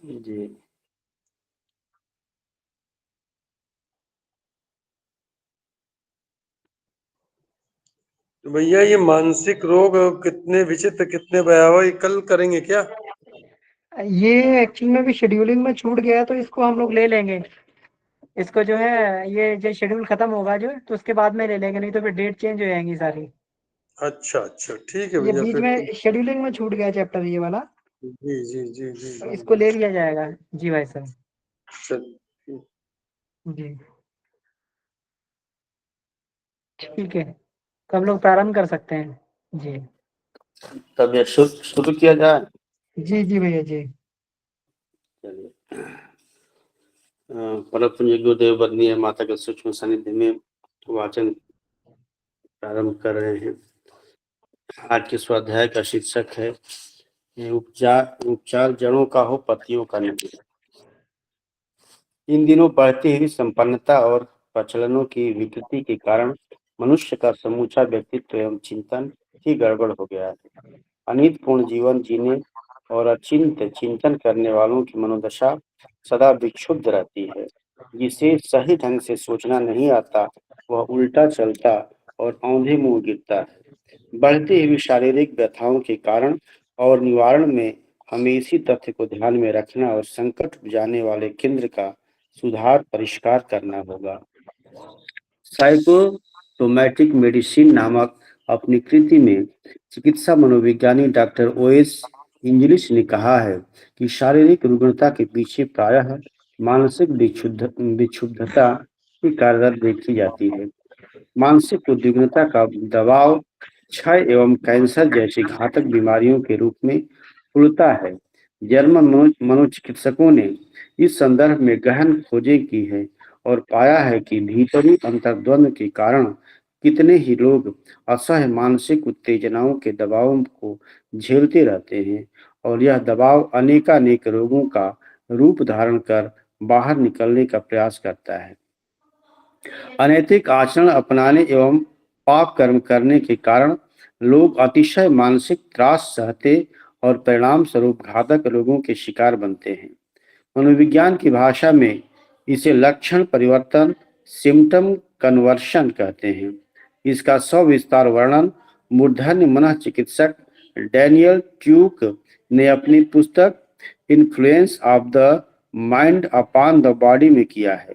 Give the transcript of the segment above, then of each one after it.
जी। तो भैया ये मानसिक रोग कितने विचित्र, कितने भयावह, ये कल करेंगे क्या? ये एक्चुअल में भी शेड्यूलिंग में छूट गया, तो इसको हम लोग ले लेंगे। इसको जो है, ये जो शेड्यूल खत्म होगा जो, तो उसके बाद में ले लेंगे, नहीं तो फिर डेट चेंज हो जाएंगी सारी। अच्छा अच्छा, ठीक है ये भैया, बीच फिर तो। में शेड्यूलिंग में छूट गया चैप्टर ये वाला, जी जी जी जी तो जी इसको जी। ले लिया जाएगा। जी भाई साहब। चल। जी ठीक है, तो हम लोग प्रारंभ कर सकते हैं। जी तब ये शुरू किया जाए। जी जी भैया जी। चलिए। परम पूज्य गुरुदेव बदनीय माता के सूक्ष्म सानिध्य में वाचन प्रारंभ कर रहे हैं। आज के स्वाध्याय का शीर्षक है ये उपचार उपचार जड़ों का हो पत्तियों का नहीं। इन दिनों बढ़ती हुई संपन्नता और प्रचलनों की विकृति के कारण मनुष्य का समूचा व्यक्तित्व एवं चिंतन ही गड़बड़ हो गया है। अनितपूर्ण जीवन जीने और अचिंत चिंतन करने वालों की मनोदशा सदा विक्षुब्ध रहती है। जिसे सही ढंग से सोचना नहीं आता, वह उल्टा चलता और औंधे मुंह गिरता है। बढ़ती हुई शारीरिक व्यथाओं के कारण और निवारण में हमें इसी तथ्य को ध्यान में रखना और संकट उपजाने वाले केंद्र का सुधार परिष्कार करना होगा। साइकोसोमैटिक मेडिसिन नामक अपनी कृति में चिकित्सा मनोविज्ञानी डॉक्टर ओएस इंजलिस ने कहा है कि शारीरिक रुग्णता के पीछे प्रायः मानसिक विक्षुब्धता की कार्यरत देखी जाती है। मानसिक उद्विग्नता का दबाव क्षय एवं कैंसर जैसी घातक बीमारियों के रूप में फूलता है। जर्मन मनोचिकित्सकों ने इस संदर्भ में गहन खोजें की है और पाया है कि भीतरी अंतर्द्वंद के कारण कितने ही लोग असह्य मानसिक उत्तेजनाओं के दबाव को झेलते रहते हैं और यह दबाव अनेकानेक रोगों का रूप धारण कर बाहर निकलने का प्रयास करता है। अनैतिक आचरण अपनाने एवं पाप कर्म करने के कारण लोग अतिशय मानसिक त्रास सहते और परिणाम स्वरूप घातक रोगों के शिकार बनते हैं। मनोविज्ञान की भाषा में इसे लक्षण परिवर्तन सिम्टम कन्वर्शन कहते हैं। इसका सविस्तार वर्णन मूर्धन्य मनःचिकित्सक डैनियल ट्यूक ने अपनी पुस्तक influence of the mind upon the body में किया है।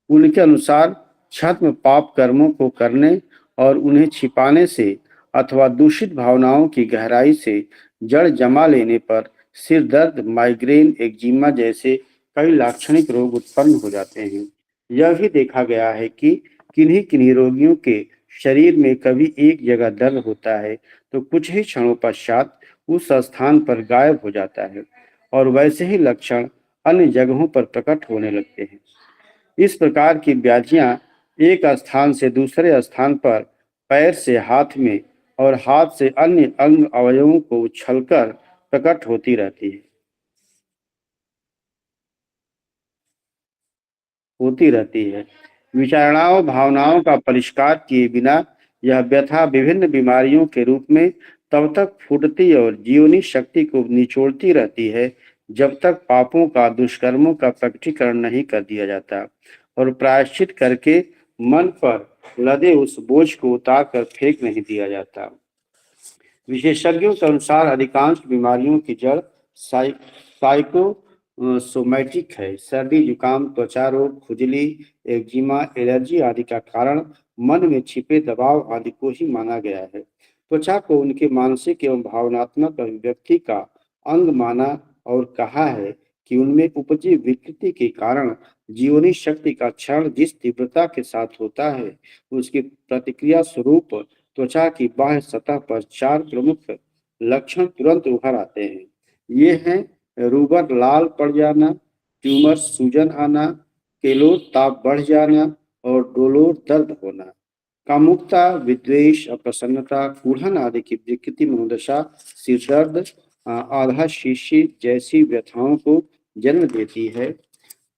उनके अनुसार छद्म पाप कर्मों को करने और उन्हें छिपाने से अथवा दूषित भावनाओं की गहराई से जड़ जमा लेने पर सिर दर्द, माइग्रेन, एक्जिमा जैसे कई लाक्षणिक रोग उत्पन्न हो जाते हैं। यह भी देखा गया है कि किन्हीं किन्हीं रोगियों के शरीर में कभी एक जगह दर्द होता है तो कुछ ही क्षणों पश्चात उस स्थान पर गायब हो जाता है और वैसे ही लक्षण अन्य जगहों पर प्रकट होने लगते हैं। इस प्रकार की व्याधियां एक स्थान से दूसरे स्थान पर पैर से हाथ में और हाथ से अन्य अंग अवयवों को उछलकर प्रकट होती रहती है। विचारणाओं भावनाओं का परिष्कार किए बिना यह व्यथा विभिन्न बीमारियों के रूप में तब तक फूटती और जीवनी शक्ति को निचोड़ती रहती है जब तक पापों का दुष्कर्मों का प्रकटीकरण नहीं कर दिया जाता और प्रायश्चित करके मन पर लदे उस बोझ को उतार कर फेंक नहीं दिया जाता। विशेषज्ञों के अनुसार अधिकांश बीमारियों की जड़ साइकोसोमैटिक है। सर्दी, जुकाम, त्वचा रोग, खुजली, एक्जिमा, एलर्जी आदि का कारण मन में छिपे दबाव आदि को ही माना गया है। त्वचा को उनके मानसिक एवं भावनात्मक अभिव्यक्ति का अंग माना और कहा है कि उनमें उपजी विकृति के कारण जीवनी शक्ति का क्षरण जिस तीव्रता के साथ होता है, उसकी प्रतिक्रिया स्वरूप त्वचा की बाह्य सतह पर चार प्रमुख लक्षण तुरंत उभर आते हैं। ये हैं रूबर लाल पड़ जाना, ट्यूमर सूजन आना, केलोर ताप बढ़ जाना और डोलोर दर्द होना। कामुकता, विद्वेष, अप्रसन्नता, कुढ़न आदि की विकृति मनोदशा सिर दर्द, आधा शीशी जैसी व्यथाओं को जन्म देती है।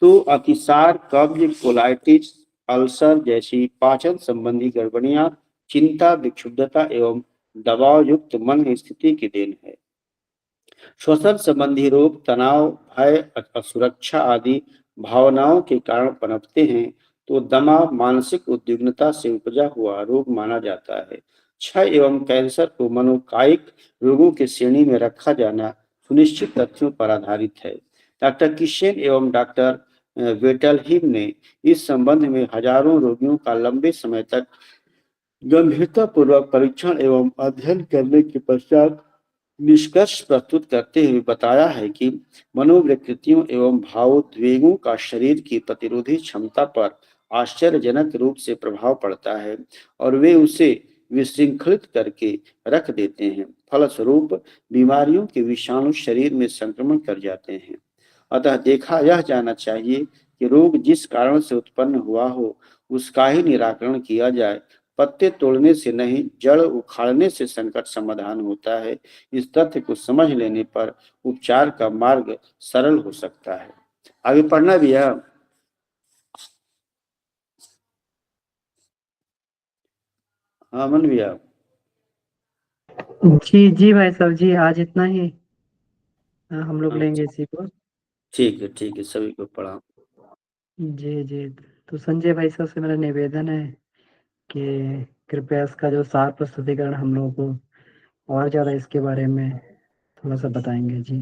तो अतिसार, कब्ज, कोलाइटिस, अल्सर जैसी पाचन संबंधी गड़बड़ियां चिंता, विक्षुब्धता एवं दबाव युक्त मन स्थिति की देन है। श्वसन संबंधी रोग तनाव, भय, असुरक्षा आदि भावनाओं के कारण पनपते हैं तो दमा मानसिक उद्विग्नता से उपजा हुआ रोग माना जाता है। क्षय एवं कैंसर को मनोकायिक रोगों की श्रेणी में रखा जाना सुनिश्चित तथ्यों पर आधारित है। डॉक्टर किशेन एवं डॉक्टर वेटलहिम ने इस संबंध में हजारों रोगियों का लंबे समय तक गंभीरतापूर्वक परीक्षण एवं अध्ययन करने के पश्चात निष्कर्ष प्रस्तुत करते हुए बताया है कि मनोविकृतियों एवं भावोद्वेगों का शरीर की प्रतिरोधी क्षमता पर आश्चर्यजनक रूप से प्रभाव पड़ता है और वे उसे विशृंखलित करके रख देते हैं। फलस्वरूप बीमारियों के विषाणु शरीर में संक्रमण कर जाते हैं। अतः देखा यह जाना चाहिए कि रोग जिस कारण से उत्पन्न हुआ हो उसका ही निराकरण किया जाए। पत्ते तोड़ने से नहीं, जड़ उखाड़ने से संकट समाधान होता है। इस तथ्य को समझ लेने पर उपचार का मार्ग सरल हो सकता है। आगे पढ़ना भी है। हाँ मन भैया। जी जी भाई साहब जी, आज इतना ही। हम लोग हाँ, लेंगे इसी को। ठीक है, सभी को पढ़ा। जी जी। तो संजय भाई साहब से मेरा निवेदन है कि कृपया इसका जो सार प्रस्तुतिकरण हम लोगों को और ज़्यादा इसके बारे में थोड़ा सा बताएंगे। जी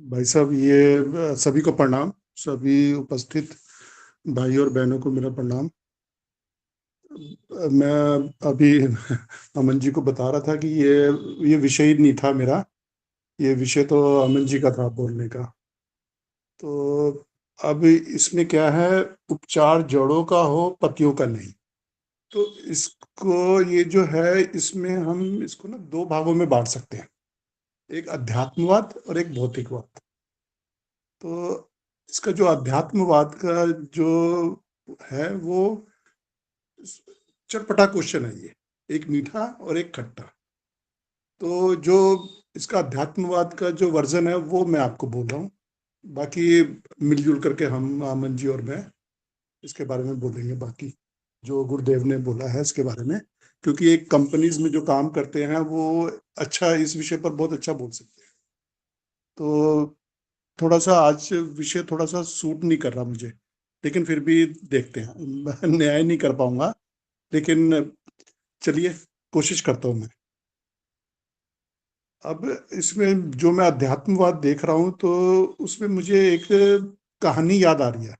भाई साहब, ये सभी को प्रणाम। सभी उपस्थित भाई और बहनों को मेरा प्रणाम। मैं अभी अमन जी को बता रहा था कि ये विषय ही नहीं था मेरा। ये विषय तो अमन जी का था बोलने का। तो अब इसमें क्या है, उपचार जड़ों का हो, पत्तियों का नहीं। तो इसको ये जो है, इसमें हम इसको ना दो भागों में बांट सकते हैं, एक अध्यात्मवाद और एक भौतिकवाद। तो इसका जो अध्यात्मवाद का जो है वो चटपटा क्वेश्चन है। ये एक मीठा और एक खट्टा। तो जो इसका अध्यात्मवाद का जो वर्जन है वो मैं आपको बोल रहा हूँ। बाकी मिलजुल करके हम अमन जी और मैं इसके बारे में बोलेंगे, बाकी जो गुरुदेव ने बोला है इसके बारे में। क्योंकि एक कंपनीज में जो काम करते हैं वो अच्छा इस विषय पर बहुत अच्छा बोल सकते हैं। तो थोड़ा सा आज विषय थोड़ा सा सूट नहीं कर रहा मुझे, लेकिन फिर भी देखते हैं। मैं न्याय नहीं कर पाऊंगा, लेकिन चलिए कोशिश करता हूं मैं। अब इसमें जो मैं अध्यात्मवाद देख रहा हूं तो उसमें मुझे एक कहानी याद आ रही है।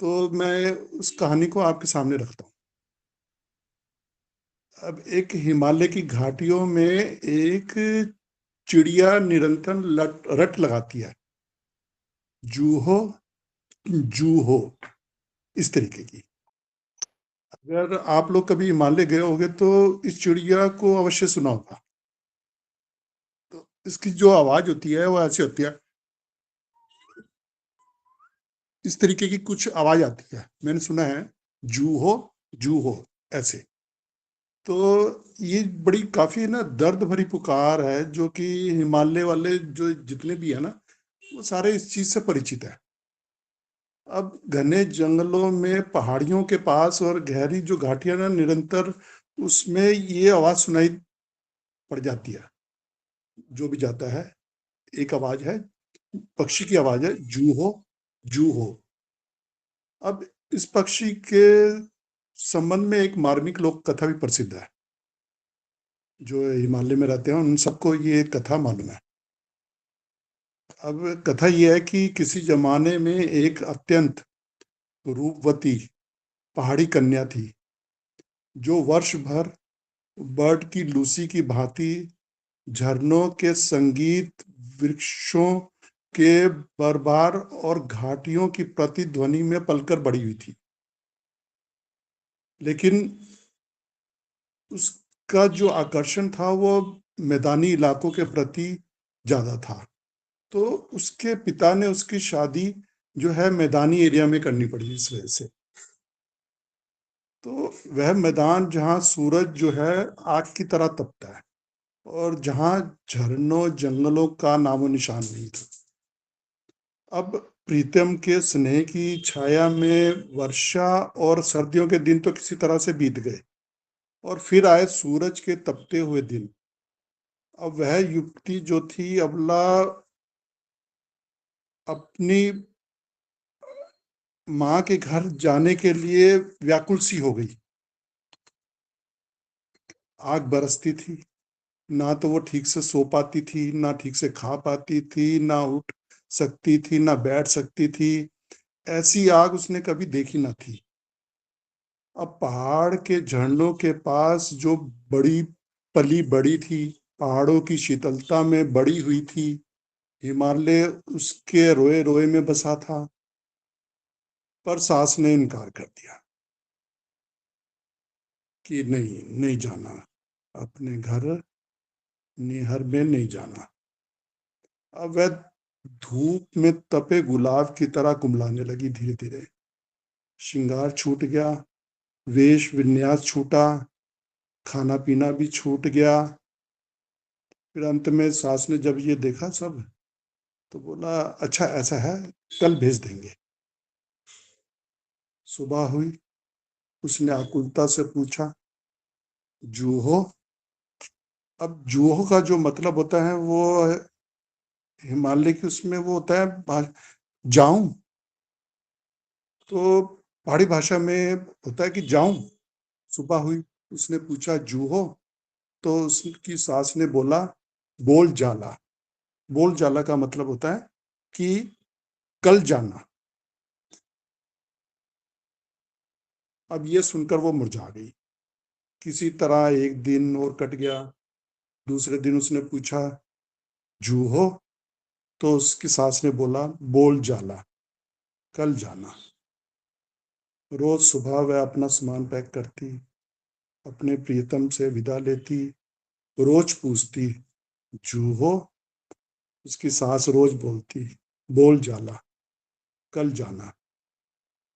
तो मैं उस कहानी को आपके सामने रखता हूं। अब एक हिमालय की घाटियों में एक चिड़िया निरंतर रट लगाती है, जूहो जूहो, इस तरीके की। अगर आप लोग कभी हिमालय गए होंगे तो इस चिड़िया को अवश्य सुना होगा। तो इसकी जो आवाज होती है वो ऐसे होती है, इस तरीके की कुछ आवाज आती है। मैंने सुना है जूहो जूहो ऐसे। तो ये बड़ी काफी ना दर्द भरी पुकार है, जो कि हिमालय वाले जो जितने भी है ना वो सारे इस चीज से परिचित है। अब घने जंगलों में, पहाड़ियों के पास और गहरी जो घाटियां ना निरंतर, उसमें ये आवाज सुनाई पड़ जाती है। जो भी जाता है एक आवाज है, पक्षी की आवाज है, जूहो जूहो। अब इस पक्षी के संबंध में एक मार्मिक लोक कथा भी प्रसिद्ध है। जो हिमालय में रहते हैं उन सबको ये कथा मालूम है। अब कथा ये है कि किसी जमाने में एक अत्यंत रूपवती पहाड़ी कन्या थी, जो वर्ष भर बर्ड की लूसी की भांति झरनों के संगीत, वृक्षों के बरबार और घाटियों की प्रतिध्वनि में पलकर बड़ी हुई थी। लेकिन उसका जो आकर्षण था वो मैदानी इलाकों के प्रति ज्यादा था। तो उसके पिता ने उसकी शादी जो है मैदानी एरिया में करनी पड़ी इस वजह से। तो वह मैदान जहाँ सूरज जो है आग की तरह तपता है और जहाँ झरनों जंगलों का नामो निशान नहीं था। अब प्रीतम के स्नेह की छाया में वर्षा और सर्दियों के दिन तो किसी तरह से बीत गए और फिर आए सूरज के तपते हुए दिन। अब वह युवती जो थी अबला अपनी माँ के घर जाने के लिए व्याकुल सी हो गई। आग बरसती थी, ना तो वो ठीक से सो पाती थी, ना ठीक से खा पाती थी, ना उठ सकती थी, ना बैठ सकती थी। ऐसी आग उसने कभी देखी ना थी। अब पहाड़ के झरनों के पास जो बड़ी पली बड़ी थी, पहाड़ों की शीतलता में बड़ी हुई थी, हिमालय उसके रोए रोए में बसा था, पर सास ने इनकार कर दिया कि नहीं, नहीं जाना, अपने घर निहर में नहीं जाना। अब वह धूप में तपे गुलाब की तरह कुमलाने लगी। धीरे धीरे श्रृंगार छूट गया, वेश विन्यास छूटा, खाना पीना भी छूट गया। फिर अंत में सास ने जब ये देखा सब, तो बोला अच्छा ऐसा है, कल भेज देंगे। सुबह हुई, उसने आकुलता से पूछा, जूहो? अब जूहो का जो मतलब होता है वो हिमालय की उसमें वो होता है जाऊं, तो पहाड़ी भाषा में होता है कि जाऊं। सुबह हुई, उसने पूछा जूहो? तो उसकी सास ने बोला बोल जाला। बोल जाला का मतलब होता है कि कल जाना। अब ये सुनकर वो मुरझा गई। किसी तरह एक दिन और कट गया। दूसरे दिन उसने पूछा जूहो? तो उसकी सास ने बोला बोल जाला, कल जाना। रोज सुबह वह अपना सामान पैक करती, अपने प्रियतम से विदा लेती, रोज पूछती जूहो? उसकी सास रोज बोलती बोल जाला, कल जाना।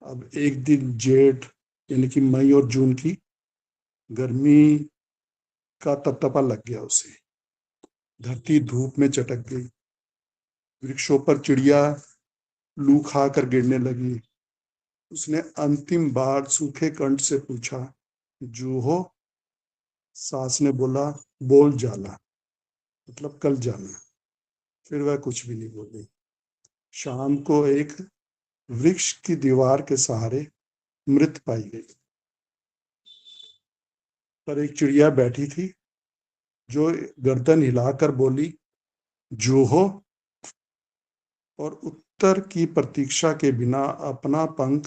अब एक दिन जेठ यानी कि मई और जून की गर्मी का तपतपा लग गया उसे। धरती धूप में चटक गई, वृक्षों पर चिड़िया लू खा कर गिरने लगी। उसने अंतिम बार सूखे कंठ से पूछा जूहो? सास ने बोला बोल जाला, मतलब कल जाना। फिर वह कुछ भी नहीं बोली। शाम को एक वृक्ष की दीवार के सहारे मृत पाई गई, पर एक चिड़िया बैठी थी जो गर्दन हिलाकर बोली जूहो? और उत्तर की प्रतीक्षा के बिना अपना पंख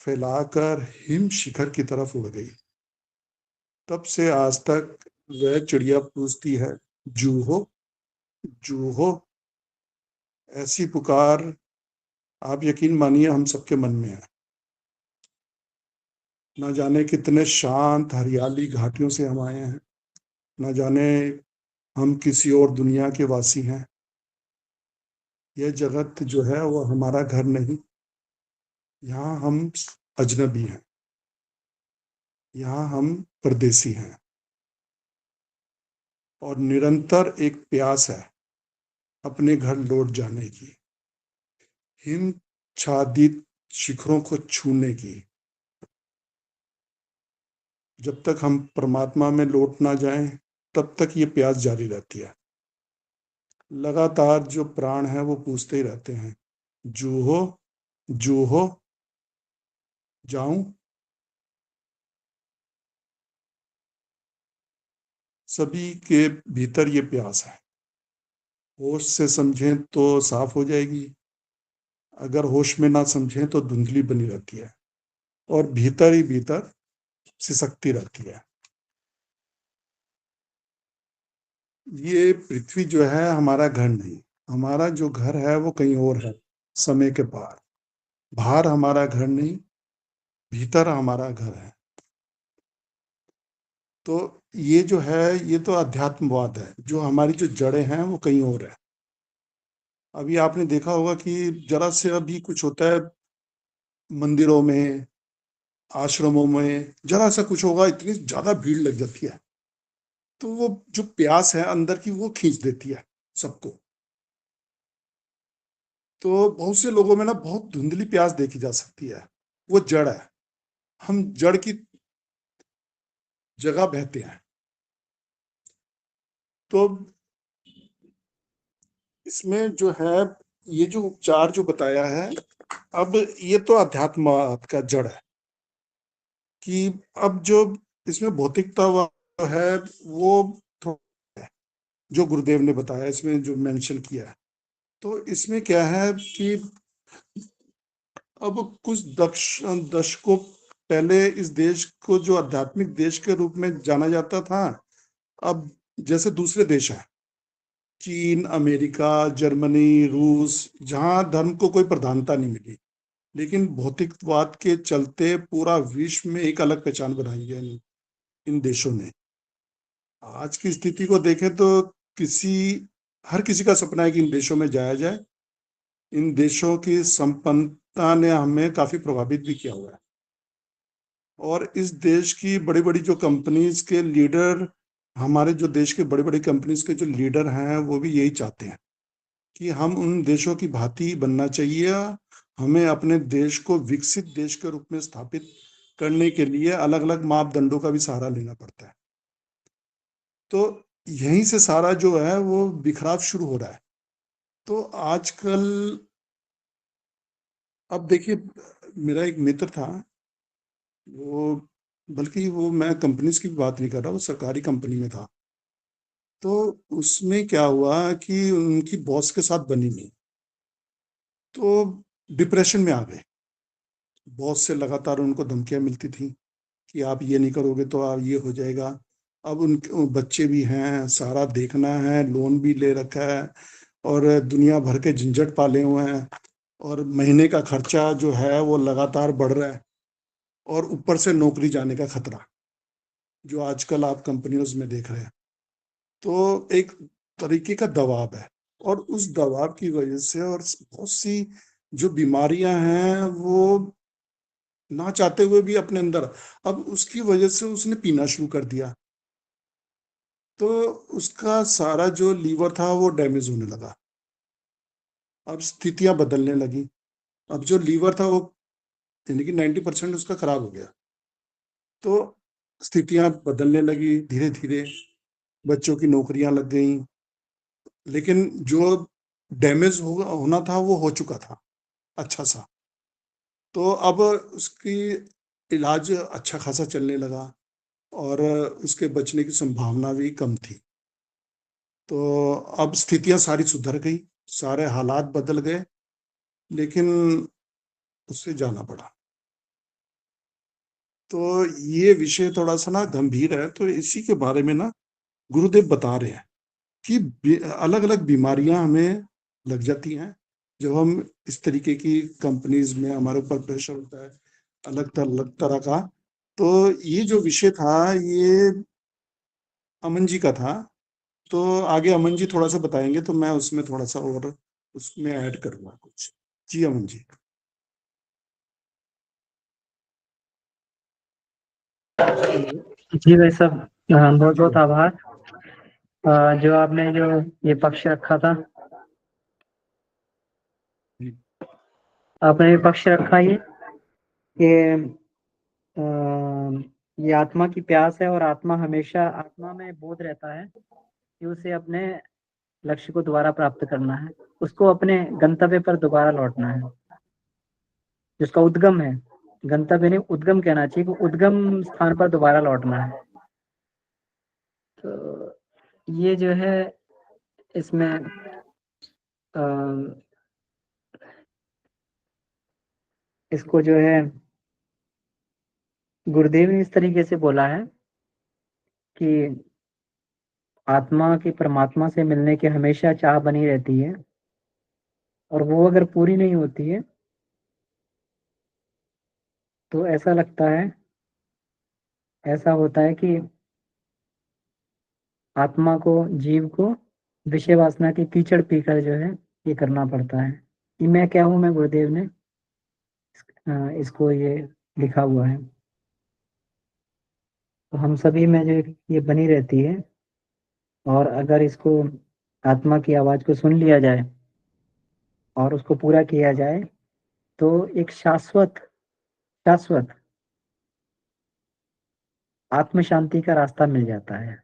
फैलाकर हिम शिखर की तरफ उड़ गई। तब से आज तक वह चिड़िया पूछती है जूहो? जूहो? ऐसी पुकार आप यकीन मानिए हम सबके मन में है। न जाने कितने शांत हरियाली घाटियों से हम आए हैं, न जाने हम किसी और दुनिया के वासी हैं। यह जगत जो है वो हमारा घर नहीं, यहाँ हम अजनबी हैं, यहाँ हम परदेसी हैं। और निरंतर एक प्यास है अपने घर लौट जाने की, हिम छादित शिखरों को छूने की। जब तक हम परमात्मा में लौट ना जाएं, तब तक ये प्यास जारी रहती है। लगातार जो प्राण है वो पूछते ही रहते हैं जूहो? जूहो? जाऊं? सभी के भीतर ये प्यास है। होश से समझें तो साफ हो जाएगी, अगर होश में ना समझें तो धुंधली बनी रहती है और भीतर ही भीतर सिसकती रहती है। ये पृथ्वी जो है हमारा घर नहीं, हमारा जो घर है वो कहीं और है, समय के पार। बाहर हमारा घर नहीं, भीतर हमारा घर है। तो ये जो है ये तो अध्यात्मवाद है, जो हमारी जो जड़ें हैं वो कहीं और है। अभी आपने देखा होगा कि जरा से अभी कुछ होता है मंदिरों में, आश्रमों में, जरा सा कुछ होगा इतनी ज्यादा भीड़ लग जाती है, तो वो जो प्यास है अंदर की वो खींच देती है सबको। तो बहुत से लोगों में ना बहुत धुंधली प्यास देखी जा सकती है, वो जड़ है। हम जड़ की जगह बहते हैं। तो इसमें जो है ये जो उपचार जो बताया है, अब ये तो अध्यात्म का जड़ है कि अब जो इसमें भौतिकता है वो थोड़ा है, जो गुरुदेव ने बताया इसमें जो मेंशन किया है। तो इसमें क्या है कि अब कुछ दशकों पहले इस देश को जो आध्यात्मिक देश के रूप में जाना जाता था, अब जैसे दूसरे देश हैं, चीन, अमेरिका, जर्मनी, रूस, जहां धर्म को कोई प्रधानता नहीं मिली, लेकिन भौतिकवाद के चलते पूरा विश्व में एक अलग पहचान बनाई है इन देशों ने। आज की स्थिति को देखें तो हर किसी का सपना है कि इन देशों में जाया जाए। इन देशों की संपन्नता ने हमें काफी प्रभावित भी किया हुआ है, और इस देश की बड़ी बड़ी जो कंपनीज के लीडर, हमारे जो देश के बड़ी बड़ी कंपनीज के जो लीडर हैं, वो भी यही चाहते हैं कि हम उन देशों की भांति बनना चाहिए। हमें अपने देश को विकसित देश के रूप में स्थापित करने के लिए अलग अलग मापदंडों का भी सहारा लेना पड़ता है। तो यहीं से सारा जो है वो बिखराव शुरू हो रहा है। तो आजकल अब देखिए, मेरा एक मित्र था, वो बल्कि वो मैं कंपनीज की बात नहीं कर रहा, वो सरकारी कंपनी में था। तो उसमें क्या हुआ कि उनकी बॉस के साथ बनी नहीं, तो डिप्रेशन में आ गए। बॉस से लगातार उनको धमकियां मिलती थी कि आप ये नहीं करोगे तो आप ये हो जाएगा। अब उनके बच्चे भी हैं, सारा देखना है, लोन भी ले रखा है, और दुनिया भर के झंझट पाले हुए हैं, और महीने का खर्चा जो है वो लगातार बढ़ रहा है, और ऊपर से नौकरी जाने का खतरा जो आजकल आप कंपनियों में देख रहे हैं। तो एक तरीके का दबाव है, और उस दबाव की वजह से और बहुत सी जो बीमारियां हैं वो ना चाहते हुए भी अपने अंदर, अब उसकी वजह से उसने पीना शुरू कर दिया। तो उसका सारा जो लीवर था वो डैमेज होने लगा, अब स्थितियां बदलने लगी। अब जो लीवर था वो यानी कि 90% उसका खराब हो गया। तो स्थितियां बदलने लगी धीरे धीरे, बच्चों की नौकरियां लग गई, लेकिन जो डैमेज होना था वो हो चुका था अच्छा सा। तो अब उसकी इलाज अच्छा खासा चलने लगा, और उसके बचने की संभावना भी कम थी। तो अब स्थितियां सारी सुधर गई, सारे हालात बदल गए, लेकिन उससे जाना पड़ा। तो ये विषय थोड़ा सा ना गंभीर है, तो इसी के बारे में ना गुरुदेव बता रहे हैं कि अलग अलग बीमारियां हमें लग जाती हैं जब हम इस तरीके की कंपनीज में, हमारे ऊपर प्रेशर होता है अलग तरह का। तो ये जो विषय था ये अमन जी का था, तो आगे अमन जी थोड़ा सा बताएंगे, तो मैं उसमें थोड़ा सा और उसमें ऐड करूंगा कुछ। जी अमन जी। जी भाई साहब, बहुत बहुत आभार। जो आपने जो ये पक्ष रखा था, जी। आपने ये पक्ष रखा ये कि अ, ये आत्मा की प्यास है, और आत्मा हमेशा आत्मा में बोध रहता है कि उसे अपने लक्ष्य को दोबारा प्राप्त करना है, उसको अपने गंतव्य पर दोबारा लौटना है, जिसका उद्गम है। गंतव्य नहीं, उद्गम कहना चाहिए, कि उद्गम स्थान पर दोबारा लौटना है। तो ये जो है इसमें अ, इसको जो है गुरुदेव ने इस तरीके से बोला है कि आत्मा की परमात्मा से मिलने की हमेशा चाह बनी रहती है, और वो अगर पूरी नहीं होती है तो ऐसा लगता है, ऐसा होता है कि आत्मा को, जीव को विषय वासना की कीचड़ पीकर जो है ये करना पड़ता है। कि मैं क्या हूं, मैं गुरुदेव ने इसको ये लिखा हुआ है। तो हम सभी में जो ये बनी रहती है, और अगर इसको, आत्मा की आवाज को सुन लिया जाए और उसको पूरा किया जाए, तो एक शाश्वत शाश्वत आत्म शांति का रास्ता मिल जाता है।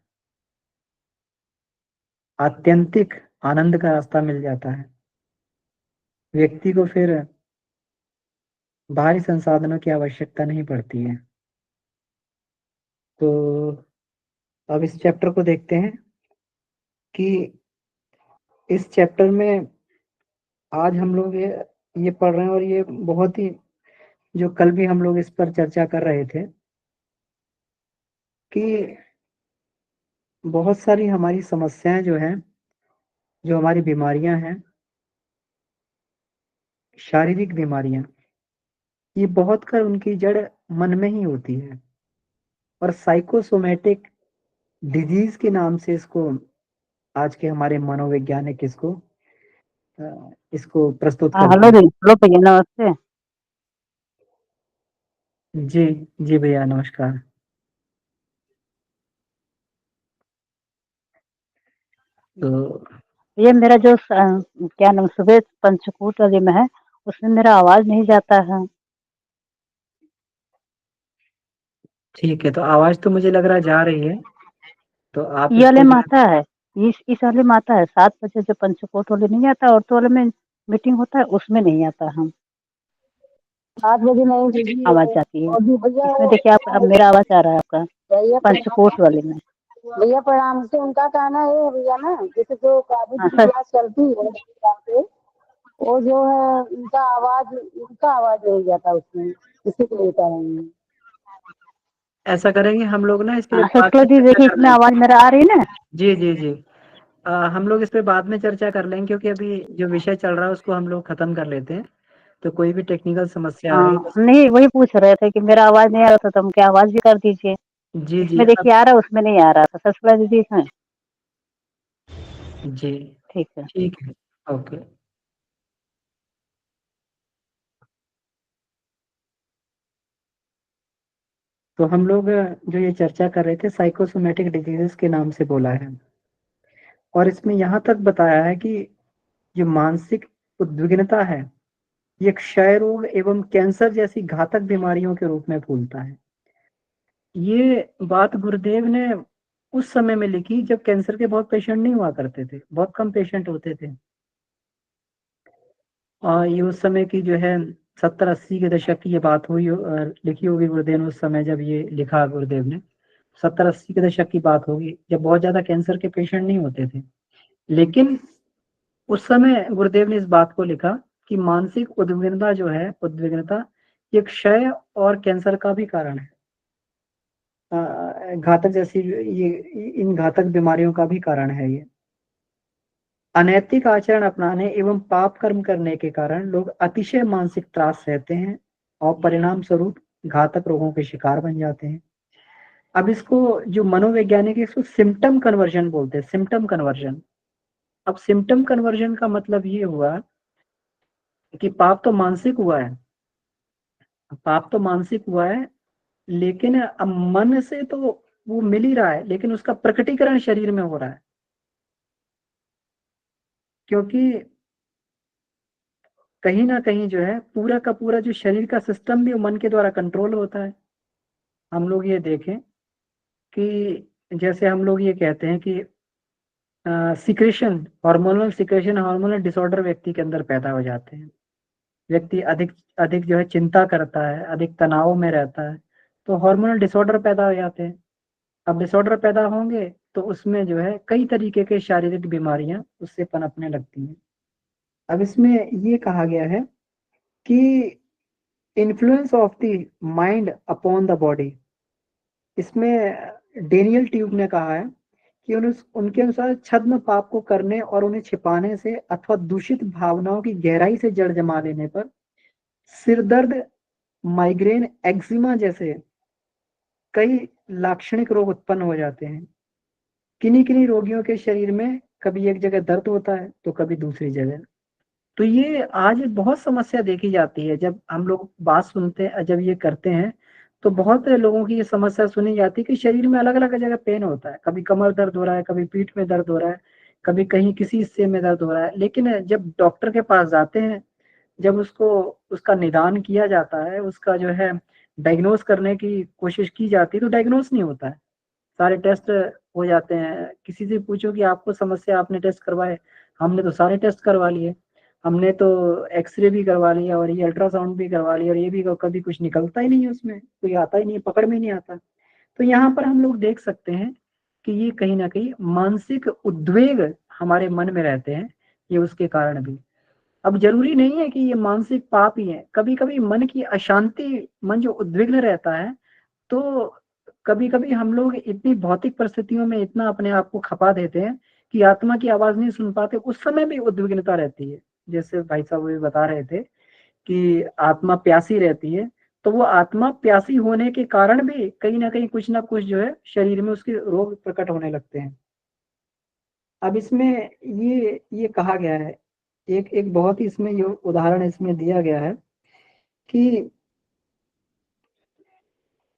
आत्यंतिक आनंद का रास्ता मिल जाता है। व्यक्ति को फिर बाहरी संसाधनों की आवश्यकता नहीं पड़ती है। तो अब इस चैप्टर को देखते हैं कि इस चैप्टर में आज हम लोग ये पढ़ रहे हैं, और ये बहुत ही, जो कल भी हम लोग इस पर चर्चा कर रहे थे कि बहुत सारी हमारी समस्याएं जो हैं, जो हमारी बीमारियां हैं, शारीरिक बीमारियां, ये बहुत कर उनकी जड़ मन में ही होती है, और साइकोसोमेटिक डिजीज के नाम से इसको आज के हमारे मनोवैज्ञानिक इसको प्रस्तुत हाँ करते हैं। हेलो भैया नमस्ते। जी जी भैया नमस्कार। तो ये मेरा जो क्या नाम सुबह पंचकूट वाले में है, उसमें मेरा आवाज नहीं जाता है। ठीक है, तो आवाज तो मुझे लग रहा जा रही है, तो आप ये वाले इसको में आता है, इस वाले में आता है 7 बजे जो पंचकोट वाले नहीं आता, और तो वाले में मीटिंग होता है उसमें नहीं आता। हम 7 बजे नहीं आवाज जाती है। इसमें देखिए आप, अब मेरा आवाज आ रहा है आपका पंचकोट वाले में। भैया प्रणाम से उनका कहना है भैया ना, जैसे जो काबू हाँ की सर, क्लास चलती है वो जो है उनका आवाज नहीं जाता उसमें, इसी को लेकर हैं। ऐसा करेंगे हम लोग ना, इसके हाँ बाद सर में जी चर्चा देखिए कर इसमें लेंगे। आवाज मेरा आ रही है ना। जी जी जी, हम लोग इस पे बाद में चर्चा कर लेंगे, क्योंकि अभी जो विषय चल रहा है उसको हम लोग खत्म कर लेते हैं। तो कोई भी टेक्निकल समस्या आ रही है हाँ नहीं, वही पूछ रहे थे कि मेरा आवाज नहीं आ रहा था, तो हम क्या आवाज भी कर दीजिए। जी जी इसमें देखिए आ रहा है, उसमें नहीं आ रहा था। ससुरा दीदी इसमें जी ठीक है। ठीक है, ओके। तो हम लोग जो ये चर्चा कर रहे थे, साइकोसोमेटिक डिजीजेस के नाम से बोला है, और इसमें यहाँ तक बताया है कि जो मानसिक उद्विग्नता है, ये क्षय रोग एवं कैंसर जैसी घातक बीमारियों के रूप में फूलता है। ये बात गुरुदेव ने उस समय में लिखी जब कैंसर के बहुत पेशेंट नहीं हुआ करते थे, बहुत कम पेशेंट होते थे। और ये उस समय की जो है 70-80 के दशक की ये बात हुई, लिखी होगी गुरुदेव ने उस समय जब ये लिखा गुरुदेव ने। 70-80 के दशक की बात होगी, जब बहुत ज्यादा कैंसर के पेशेंट नहीं होते थे। लेकिन उस समय गुरुदेव ने इस बात को लिखा कि मानसिक उद्विग्नता ये क्षय और कैंसर का भी कारण है। घातक जैसी ये इन घातक बीमारियों का भी कारण है ये। अनैतिक आचरण अपनाने एवं पाप कर्म करने के कारण लोग अतिशय मानसिक त्रास सहते हैं, और परिणाम स्वरूप घातक रोगों के शिकार बन जाते हैं। अब इसको जो मनोवैज्ञानिक है, इसको सिम्टम कन्वर्जन बोलते हैं, सिम्टम कन्वर्जन। अब सिम्टम कन्वर्जन का मतलब ये हुआ कि पाप तो मानसिक हुआ है, लेकिन अब मन से तो वो मिल ही रहा है, लेकिन उसका प्रकटीकरण शरीर में हो रहा है। क्योंकि कहीं ना कहीं जो है पूरा का पूरा जो शरीर का सिस्टम भी मन के द्वारा कंट्रोल होता है। हम लोग ये देखें कि जैसे हम लोग ये कहते हैं कि सिक्रेशन, हार्मोनल डिसऑर्डर व्यक्ति के अंदर पैदा हो जाते हैं। व्यक्ति अधिक अधिक जो है चिंता करता है, अधिक तनाव में रहता है, तो हार्मोनल डिसऑर्डर पैदा हो जाते हैं। अब डिसऑर्डर पैदा होंगे तो उसमें जो है कई तरीके के शारीरिक बीमारियां उससे पनपने लगती हैं। अब इसमें ये कहा गया है कि influence of the mind upon the body, इसमें डेनियल ट्यूब ने कहा है कि उनके अनुसार छद्म पाप को करने और उन्हें छिपाने से अथवा दूषित भावनाओं की गहराई से जड़ जमा लेने पर सिरदर्द, माइग्रेन, एक्जिमा जैसे कई लाक्षणिक रोग उत्पन्न हो जाते हैं। किन्हीं किन्हीं रोगियों के शरीर में कभी एक जगह दर्द होता है तो कभी दूसरी जगह। तो ये आज बहुत समस्या देखी जाती है, जब हम लोग बात सुनते हैं, जब ये करते हैं, तो बहुत लोगों की ये समस्या सुनी जाती है कि शरीर में अलग अलग जगह पेन होता है, कभी कमर दर्द हो रहा है, कभी पीठ में दर्द हो रहा है, कभी कहीं किसी हिस्से में दर्द हो रहा है। लेकिन जब डॉक्टर के पास जाते हैं, जब उसको उसका निदान किया जाता है, उसका जो है डायग्नोस करने की कोशिश की जाती है, तो डायग्नोस नहीं होता है। सारे टेस्ट हो जाते हैं। किसी से पूछो कि आपको समस्या, आपने टेस्ट करवाए? हमने तो सारे टेस्ट करवा लिए, हमने तो एक्सरे भी करवा लिया और ये अल्ट्रासाउंड भी करवा लिया और ये भी कभी कुछ निकलता ही नहीं है, उसमें कोई आता ही नहीं, पकड़ में नहीं आता। तो यहाँ पर हम लोग देख सकते हैं कि ये कहीं ना कहीं मानसिक उद्वेग हमारे मन में रहते हैं, ये उसके कारण भी। अब जरूरी नहीं है कि ये मानसिक पाप ही है, कभी कभी मन की अशांति, मन जो उद्विग्न रहता है, तो कभी कभी हम लोग इतनी भौतिक परिस्थितियों में इतना अपने आप को खपा देते हैं कि आत्मा की आवाज नहीं सुन पाते, उस समय भी उद्विग्नता रहती है। जैसे भाई साहब भी बता रहे थे कि आत्मा प्यासी रहती है, तो वो आत्मा प्यासी होने के कारण भी कहीं ना कुछ जो है शरीर में उसके रोग प्रकट होने लगते हैं। अब इसमें ये कहा गया है, एक एक बहुत ही इसमें ये उदाहरण इसमें दिया गया है कि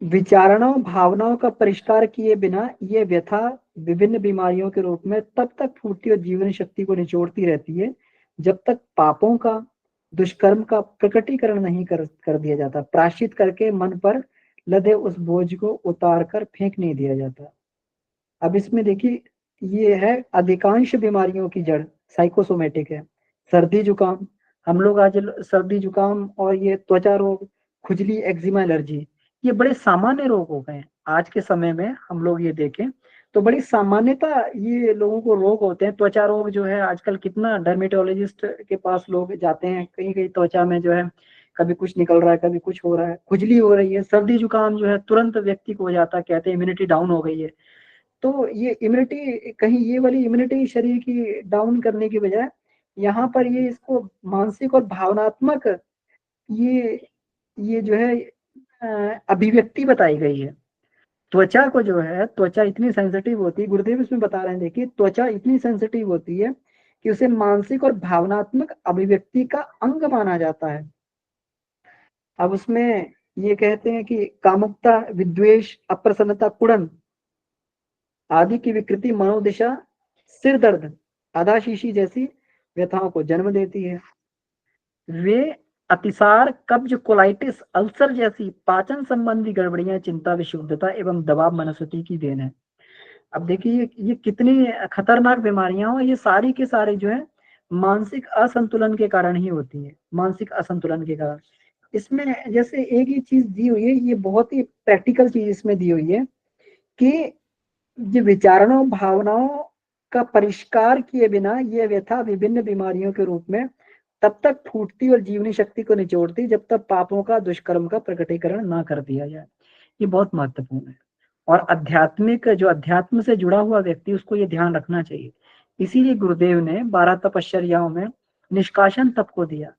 विचारणाओं भावनाओं का परिष्कार किए बिना ये व्यथा विभिन्न बीमारियों के रूप में तब तक फूटती और जीवन शक्ति को निचोड़ती रहती है जब तक पापों का, दुष्कर्म का प्रकटीकरण नहीं कर दिया जाता, प्रायश्चित करके मन पर लदे उस बोझ को उतार कर फेंक नहीं दिया जाता। अब इसमें देखिए, ये है अधिकांश बीमारियों की जड़ साइकोसोमेटिक है। सर्दी जुकाम, हम लोग आज सर्दी जुकाम और ये त्वचा रोग, खुजली, एक्जिमा, एलर्जी, ये बड़े सामान्य रोग हो गए हैं आज के समय में। हम लोग ये देखें तो बड़ी सामान्यता ये लोगों को रोग होते हैं। त्वचा रोग जो है आजकल कितना डर्मेटोलॉजिस्ट के पास लोग जाते हैं, कहीं कहीं त्वचा में जो है कभी कुछ निकल रहा है, कभी कुछ हो रहा है, खुजली हो रही है। सर्दी जुकाम जो है तुरंत व्यक्ति को हो जाता है, कहते हैं इम्यूनिटी डाउन हो गई है। तो ये इम्यूनिटी, कहीं ये वाली इम्यूनिटी शरीर की डाउन करने की बजाय यहाँ पर ये इसको मानसिक और भावनात्मक ये ये जो है अभिव्यक्ति बताई गई है। त्वचा को जो है, त्वचा इतनी सेंसिटिव होती है, गुरुदेव इसमें बता रहे हैं, देखिए त्वचा इतनी सेंसिटिव होती है कि उसे मानसिक और भावनात्मक अभिव्यक्ति का अंग माना जाता है। अब उसमें ये कहते हैं कि कामुकता, विद्वेष, अप्रसन्नता, कुड़न आदि की विकृति मनोदशा, सिर दर्द, आधाशीशी जैसी व्यथाओं को जन्म देती है। वे अतिसार, कब्ज, कोलाइटिस, अल्सर जैसी पाचन संबंधी गड़बड़ियां चिंता, विषुद्धता एवं दबाव मनस्थिति की देन है। अब देखिए ये कितनी खतरनाक बीमारियां हो, ये सारी के सारे जो है मानसिक असंतुलन के कारण ही होती है, मानसिक असंतुलन के कारण। इसमें जैसे एक ही चीज दी हुई है, ये बहुत ही प्रैक्टिकल चीज इसमें दी हुई है कि ये विचारणों भावनाओं का परिष्कार किए बिना ये व्यथा विभिन्न बीमारियों के रूप में तब तक फूटती और जीवनी शक्ति को निचोड़ती जब तक पापों का, दुष्कर्म का प्रकटीकरण ना कर दिया जाए। ये बहुत महत्वपूर्ण है। और आध्यात्मिक, जो अध्यात्म से जुड़ा हुआ व्यक्ति, उसको ये ध्यान रखना चाहिए। इसीलिए गुरुदेव ने 12 तपश्चर्याओं में निष्कासन तप को दिया।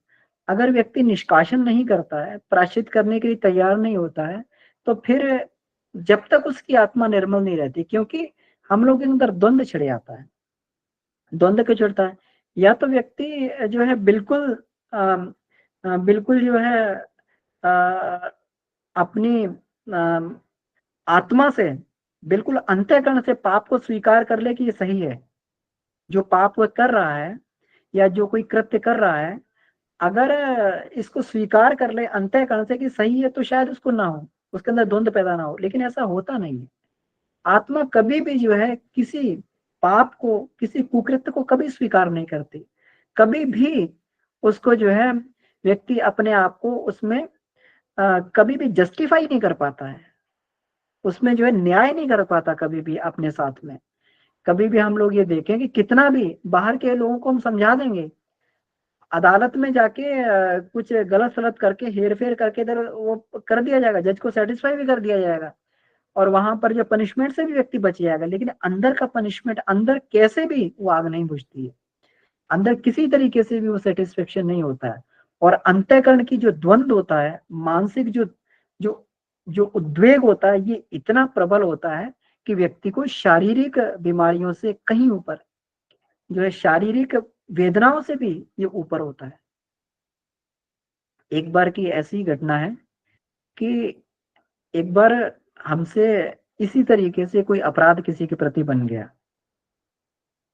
अगर व्यक्ति निष्कासन नहीं करता है, प्रायश्चित करने के लिए तैयार नहीं होता है, तो फिर जब तक उसकी आत्मा निर्मल नहीं रहती, क्योंकि हम लोग के अंदर द्वंद्व छिड़ जाता है। द्वंद्व क्यों छिड़ता है? या तो व्यक्ति जो है बिल्कुल बिल्कुल जो है अपनी आत्मा से, बिल्कुल अंतःकरण से पाप को स्वीकार कर ले कि ये सही है, जो पाप वो कर रहा है या जो कोई कृत्य कर रहा है, अगर इसको स्वीकार कर ले अंतःकरण से कि सही है, तो शायद उसको ना हो, उसके अंदर द्वंद्व पैदा ना हो। लेकिन ऐसा होता नहीं है। आत्मा कभी भी जो है किसी पाप को, किसी कुकृत्य को कभी स्वीकार नहीं करती। कभी भी उसको जो है व्यक्ति अपने आप को उसमें कभी भी जस्टिफाई नहीं कर पाता है, उसमें जो है न्याय नहीं कर पाता कभी भी अपने साथ में। कभी भी हम लोग ये देखें कि कितना भी बाहर के लोगों को हम समझा देंगे, अदालत में जाके कुछ गलत सलत करके, हेर फेर करके इधर वो कर दिया जाएगा, जज को सेटिस्फाई भी कर दिया जाएगा और वहां पर जो पनिशमेंट से भी व्यक्ति बच जाएगा। लेकिन अंदर का पनिशमेंट, अंदर कैसे भी वो आग नहीं बुझती है, अंदर किसी तरीके से भी वो सेटिस्फेक्शन नहीं होता है। और अंतःकरण की जो द्वंद्व होता है, मानसिक जो जो जो उद्वेग होता है, ये इतना प्रबल होता है कि व्यक्ति को शारीरिक बीमारियों से कहीं ऊपर, जो है शारीरिक वेदनाओं से भी ये ऊपर होता है। एक बार की ऐसी घटना है कि एक बार हमसे इसी तरीके से कोई अपराध किसी के प्रति बन गया,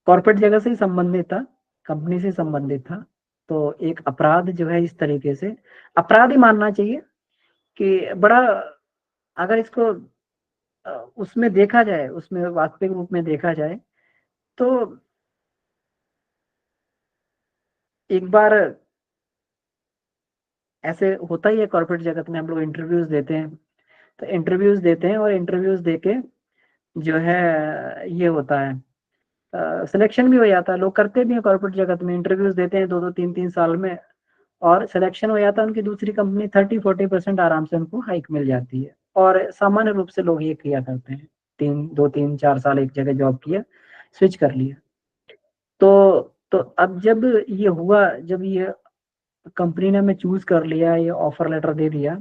कॉर्पोरेट जगह से ही संबंधित था, कंपनी से संबंधित था। तो एक अपराध जो है इस तरीके से, अपराध ही मानना चाहिए कि बड़ा, अगर इसको उसमें देखा जाए, उसमें वास्तविक रूप में देखा जाए तो एक बार ऐसे होता ही है कॉर्पोरेट जगत में, हम लोग इंटरव्यूज देते हैं, तो इंटरव्यूज देते हैं और इंटरव्यूज देके जो है ये होता है, सिलेक्शन भी हो जाता है। लोग करते भी हैं कॉर्पोरेट जगत में, इंटरव्यूज देते हैं 2-2 3-3 साल में, और सिलेक्शन हो जाता है उनकी दूसरी कंपनी, 30-40% आराम से उनको हाइक मिल जाती है। और सामान्य रूप से लोग ये किया करते हैं, 2-3-4 साल एक जगह जॉब किया, स्विच कर लिया। तो अब जब ये हुआ, जब ये कंपनी ने हमें चूज कर लिया, ये ऑफर लेटर दे दिया,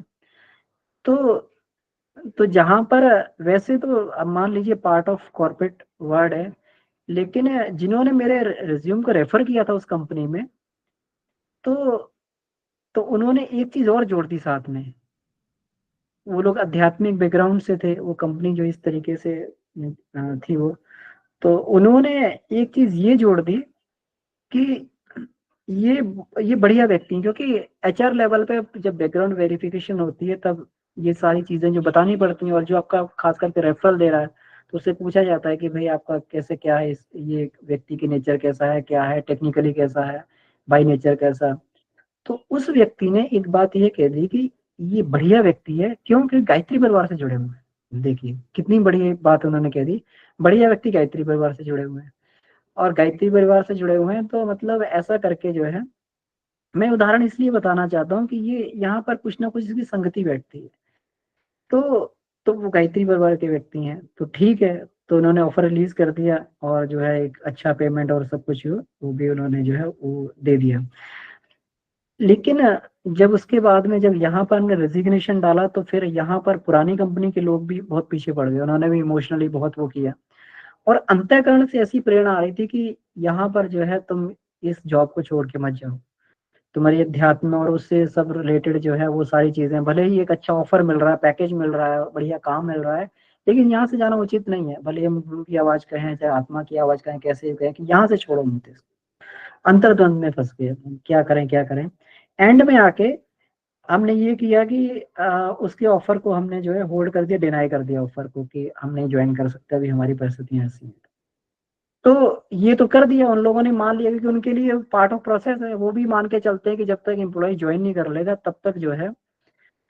तो जहां पर वैसे तो अब मान लीजिए पार्ट ऑफ कॉर्पोरेट वर्ल्ड है, लेकिन जिन्होंने मेरे रिज्यूम को रेफर किया था उस कंपनी में, तो तो उन्होंने एक चीज और जोड़ दी साथ में। वो लोग आध्यात्मिक बैकग्राउंड से थे, वो कंपनी जो इस तरीके से थी वो, तो उन्होंने एक चीज ये जोड़ दी कि ये ये बढ़िया व्यक्ति हैं, क्योंकि एचआर लेवल पे जब बैकग्राउंड वेरिफिकेशन होती है तब ये सारी चीजें जो बतानी पड़ती हैं, और जो आपका खास करके रेफरल दे रहा है तो उससे पूछा जाता है कि भाई आपका कैसे क्या है, ये व्यक्ति की नेचर कैसा है, क्या है, टेक्निकली कैसा है, बाई नेचर कैसा। तो उस व्यक्ति ने एक बात ये कह दी कि ये बढ़िया व्यक्ति है, क्योंकि गायत्री परिवार से जुड़े हुए हैं। देखिए कितनी बड़ी बात उन्होंने कह दी, बढ़िया व्यक्ति गायत्री परिवार से जुड़े हुए हैं। और गायत्री परिवार से जुड़े हुए हैं तो मतलब ऐसा करके जो है, मैं उदाहरण इसलिए बताना चाहता हूँ कि ये यहाँ पर कुछ ना कुछ इसकी संगति बैठती है। तो वो गायत्री परिवार के व्यक्ति हैं, तो ठीक है, तो उन्होंने ऑफर रिलीज कर दिया, और जो है एक अच्छा पेमेंट और सब कुछ वो भी उन्होंने जो है वो दे दिया। लेकिन जब उसके बाद में जब यहाँ पर हमने रेजिग्नेशन डाला, तो फिर यहाँ पर पुरानी कंपनी के लोग भी बहुत पीछे पड़ गए, उन्होंने भी इमोशनली बहुत वो किया, और अंतःकरण से ऐसी प्रेरणा आ रही थी कि यहाँ पर जो है तुम इस जॉब को छोड़ के मत जाओ, तुम्हारी अध्यात्म और उससे सब रिलेटेड जो है वो सारी चीजें, भले ही एक अच्छा ऑफर मिल रहा है, पैकेज मिल रहा है, बढ़िया काम मिल रहा है, लेकिन यहाँ से जाना उचित नहीं है। भले हम गुरु की आवाज कहें चाहे आत्मा की आवाज कहें, कैसे भी कहें कि यहाँ से छोड़ो मत इसको। अंतर्द्वंद में फंस गए, क्या करें क्या करें। एंड में आके हमने ये किया कि उसके ऑफर को हमने जो है होल्ड कर दिया, डिनाई कर दिया ऑफर को कि हम नहीं ज्वाइन कर सकते, अभी हमारी परिस्थितियां ऐसी हैं। तो ये तो कर दिया, उन लोगों ने मान लिया, क्योंकि उनके लिए पार्ट ऑफ प्रोसेस है, वो भी मान के चलते हैं कि जब तक एम्प्लॉय ज्वाइन नहीं कर लेगा तब तक जो है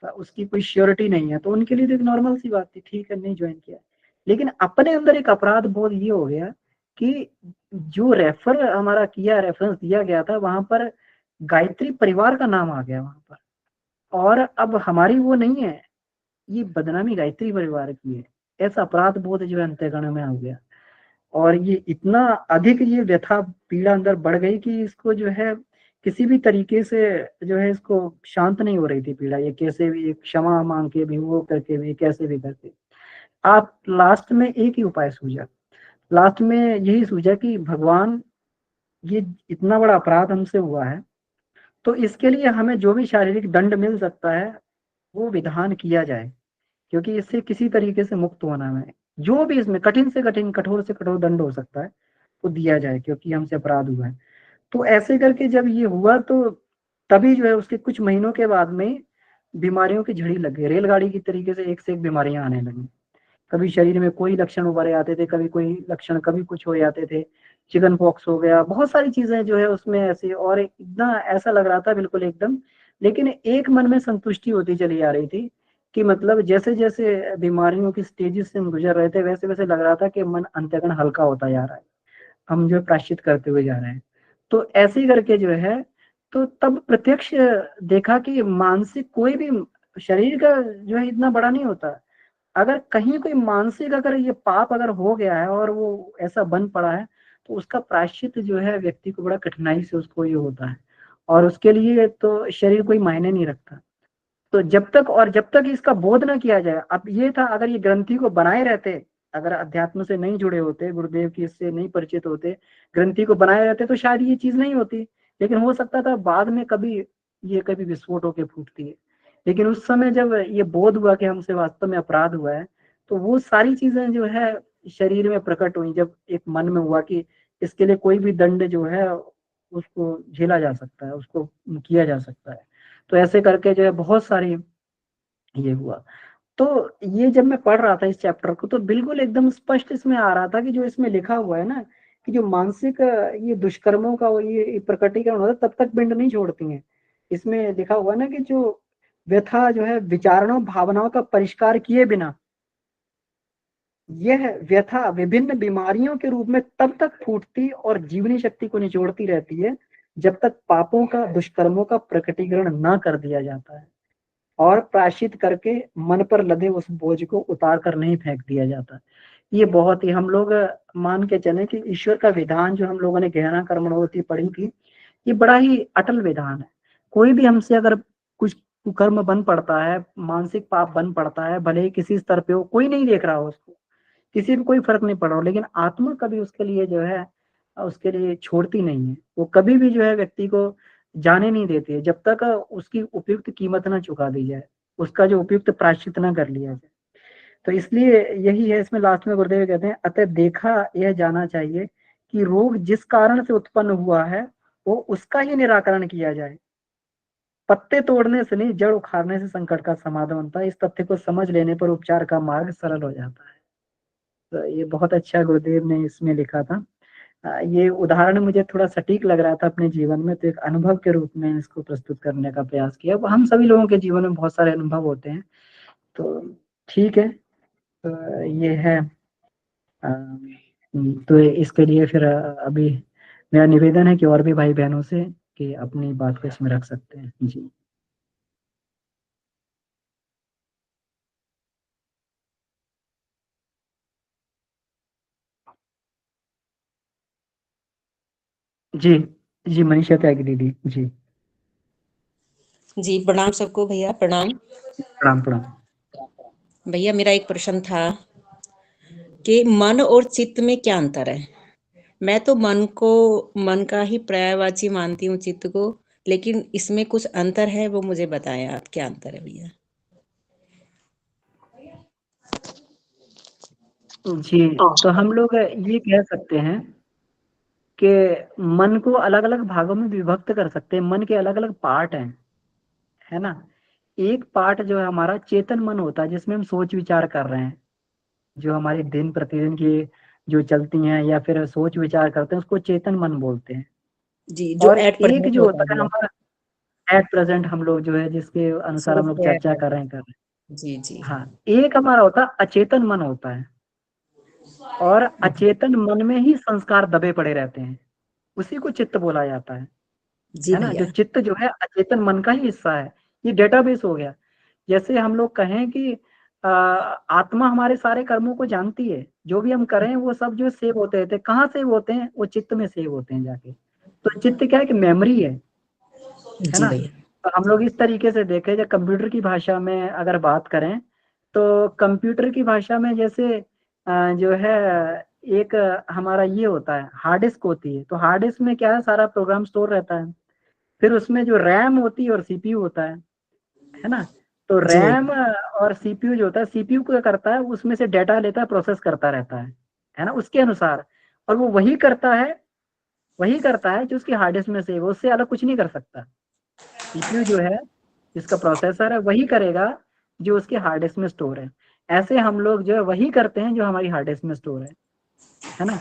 उसकी कोई श्योरिटी नहीं है। तो उनके लिए तो एक नॉर्मल सी बात थी, ठीक है नहीं ज्वाइन किया। लेकिन अपने अंदर एक अपराध बोध ये हो गया कि जो रेफर हमारा किया, रेफरेंस दिया गया था, वहां पर गायत्री परिवार का नाम आ गया वहां पर, और अब हमारी वो नहीं है, ये बदनामी गायत्री परिवार की है। ऐसा अपराध बोध जो है अंतःकरण में आ गया, और ये इतना अधिक ये व्यथा पीड़ा अंदर बढ़ गई कि इसको जो है किसी भी तरीके से जो है इसको शांत नहीं हो रही थी पीड़ा, ये कैसे भी क्षमा मांग के भी, वो करके भी, कैसे भी करके आप लास्ट में एक ही उपाय सूझा, लास्ट में यही सूझा कि भगवान, ये इतना बड़ा अपराध हमसे हुआ है, तो इसके लिए हमें जो भी शारीरिक दंड मिल सकता है वो विधान किया जाए, क्योंकि इससे किसी तरीके से मुक्त होना है। जो भी इसमें कठिन से कठिन, कठोर से कठोर दंड हो सकता है वो दिया जाए, क्योंकि हमसे अपराध हुआ है। तो ऐसे करके जब ये हुआ, तो तभी जो है उसके कुछ महीनों के बाद में बीमारियों की झड़ी लग गई, रेलगाड़ी की तरीके से एक से एक बीमारियां आने लगी। कभी शरीर में कोई लक्षण उभरे आते थे, कभी कोई लक्षण, कभी कुछ हो जाते थे, चिकन पॉक्स हो गया, बहुत सारी चीजें जो है उसमें ऐसे, और इतना ऐसा लग रहा था बिल्कुल एकदम। लेकिन एक मन में संतुष्टि होती चली आ रही थी कि मतलब जैसे जैसे बीमारियों की स्टेजेस से हम गुजर रहे थे, वैसे वैसे लग रहा था कि मन अंतःकरण हल्का होता जा रहा है, हम जो प्रायश्चित करते हुए जा रहे हैं। तो ऐसे ही करके जो है, तो तब प्रत्यक्ष देखा कि मानसिक कोई भी, शरीर का जो है इतना बड़ा नहीं होता, अगर कहीं कोई मानसिक अगर ये पाप अगर हो गया है और वो ऐसा बन पड़ा है, तो उसका प्रायश्चित जो है व्यक्ति को बड़ा कठिनाई से उसको ये होता है, और उसके लिए तो शरीर कोई मायने नहीं रखता। तो जब तक इसका बोध ना किया जाए, अब ये था अगर ये ग्रंथि को बनाए रहते, अगर अध्यात्म से नहीं जुड़े होते, गुरुदेव की इससे नहीं परिचित होते, ग्रंथि को बनाए रहते, तो शायद ये चीज नहीं होती। लेकिन हो सकता था बाद में कभी ये कभी विस्फोट होके फूटती है। लेकिन उस समय जब ये बोध हुआ कि हमसे वास्तव में अपराध हुआ है, तो वो सारी चीजें जो है शरीर में प्रकट हुई, जब एक मन में हुआ कि इसके लिए कोई भी दंड जो है उसको झेला जा सकता है, उसको किया जा सकता है। तो ऐसे करके जो है बहुत सारी ये हुआ। तो ये जब मैं पढ़ रहा था इस चैप्टर को तो बिल्कुल एकदम स्पष्ट इसमें आ रहा था कि जो इसमें लिखा हुआ है ना कि जो मानसिक ये दुष्कर्मों का ये प्रकटीकरण होता है तब तक पिंड नहीं छोड़ती हैं। इसमें लिखा हुआ है ना कि जो व्यथा जो है विचारणों भावनाओं का परिष्कार किए बिना यह व्यथा विभिन्न बीमारियों के रूप में तब तक फूटती और जीवनी शक्ति को निचोड़ती रहती है जब तक पापों का दुष्कर्मों का प्रकटीकरण न कर दिया जाता है और प्रायश्चित करके मन पर लदे उस बोझ को उतार कर नहीं फेंक दिया जाता। ये बहुत ही हम लोग मान के चले कि ईश्वर का विधान जो हम लोगों ने गहना कर्मणोति पढ़ी थी ये बड़ा ही अटल विधान है। कोई भी हमसे अगर कुछ कुकर्म बन पड़ता है मानसिक पाप बन पड़ता है भले ही किसी स्तर पे हो कोई नहीं देख रहा हो उसको किसी भी कोई फर्क नहीं पड़ रहा हो लेकिन आत्मा कभी उसके लिए जो है उसके लिए छोड़ती नहीं है। वो कभी भी जो है व्यक्ति को जाने नहीं देती है जब तक उसकी उपयुक्त कीमत ना चुका दी जाए उसका जो उपयुक्त प्रायश्चित ना कर लिया जाए। तो इसलिए यही है इसमें लास्ट में गुरुदेव कहते हैं अतः देखा यह जाना चाहिए कि रोग जिस कारण से उत्पन्न हुआ है वो उसका ही निराकरण किया जाए। पत्ते तोड़ने से नहीं जड़ उखाड़ने से संकट का समाधान बनता है। इस तथ्य को समझ लेने पर उपचार का मार्ग सरल हो जाता है। तो ये बहुत अच्छा गुरुदेव ने इसमें लिखा था। ये उदाहरण मुझे थोड़ा सटीक लग रहा था अपने जीवन में तो एक अनुभव के रूप में इसको प्रस्तुत करने का प्रयास किया। हम सभी लोगों के जीवन में बहुत सारे अनुभव होते हैं तो ठीक है। तो ये है तो इसके लिए फिर अभी मेरा निवेदन है कि और भी भाई बहनों से कि अपनी बात को इसमें रख सकते हैं। जी जी जी मनीषा त्यागी दीदी जी जी प्रणाम सबको भैया प्रणाम। प्रणाम प्रणाम। भैया मेरा एक प्रश्न था कि मन और चित्त में क्या अंतर है। मैं तो मन का ही पर्यायवाची मानती हूँ चित्त को लेकिन इसमें कुछ अंतर है वो मुझे बताएं आप क्या अंतर है भैया। जी तो हम लोग ये कह सकते हैं कि मन को अलग अलग भागों में विभक्त कर सकते हैं। मन के अलग अलग पार्ट हैं है ना। एक पार्ट जो है हमारा चेतन मन होता है जिसमें हम सोच विचार कर रहे हैं जो हमारी दिन प्रतिदिन की जो चलती हैं या फिर सोच विचार करते हैं उसको चेतन मन बोलते हैं। जी जो और एट एक प्रेजेंट जो होता होता है है भैया हमारा एट प्रेजेंट हम लोग जो है जिसके अनुसार हम लोग सोचते हैं चर्चा कर रहे हैं जी जी हाँ एक हमारा होता है अचेतन मन होता है और अचेतन मन में ही संस्कार दबे पड़े रहते हैं उसी को चित्त बोला जाता जी है ना। जो भैया चित्त जो है अचेतन मन का ही हिस्सा है। ये डेटाबेस हो गया। जैसे हम लोग कहें कि आत्मा हमारे सारे कर्मों को जानती है जो भी हम करें वो सब जो सेव होते रहते हैं कहाँ सेव होते हैं वो चित्त में सेव होते हैं जाके। तो चित्त क्या है कि मेमोरी है जी ना। भैया तो हम लोग इस तरीके से देखें जब कंप्यूटर की भाषा में अगर बात करें तो कंप्यूटर की भाषा में जैसे जो है एक हमारा ये होता है हार्ड डिस्क होती है। तो हार्ड डिस्क में क्या है सारा प्रोग्राम स्टोर रहता है। फिर उसमें जो रैम होती है और सीपीयू होता है ना। तो जी भैया रैम और सीपीयू जो होता है सीपीयू क्या करता है उसमें से डेटा लेता है प्रोसेस करता रहता है ना उसके अनुसार। और वो वही करता है जो उसकी हार्ड डिस्क में सेव है उससे अलग कुछ नहीं कर सकता। सीपीयू जो है जिसका प्रोसेसर है वही करेगा जो उसके हार्ड डिस्क में स्टोर है। ऐसे हम लोग जो है वही करते हैं जो हमारी हार्ड डिस्क में स्टोर है ना।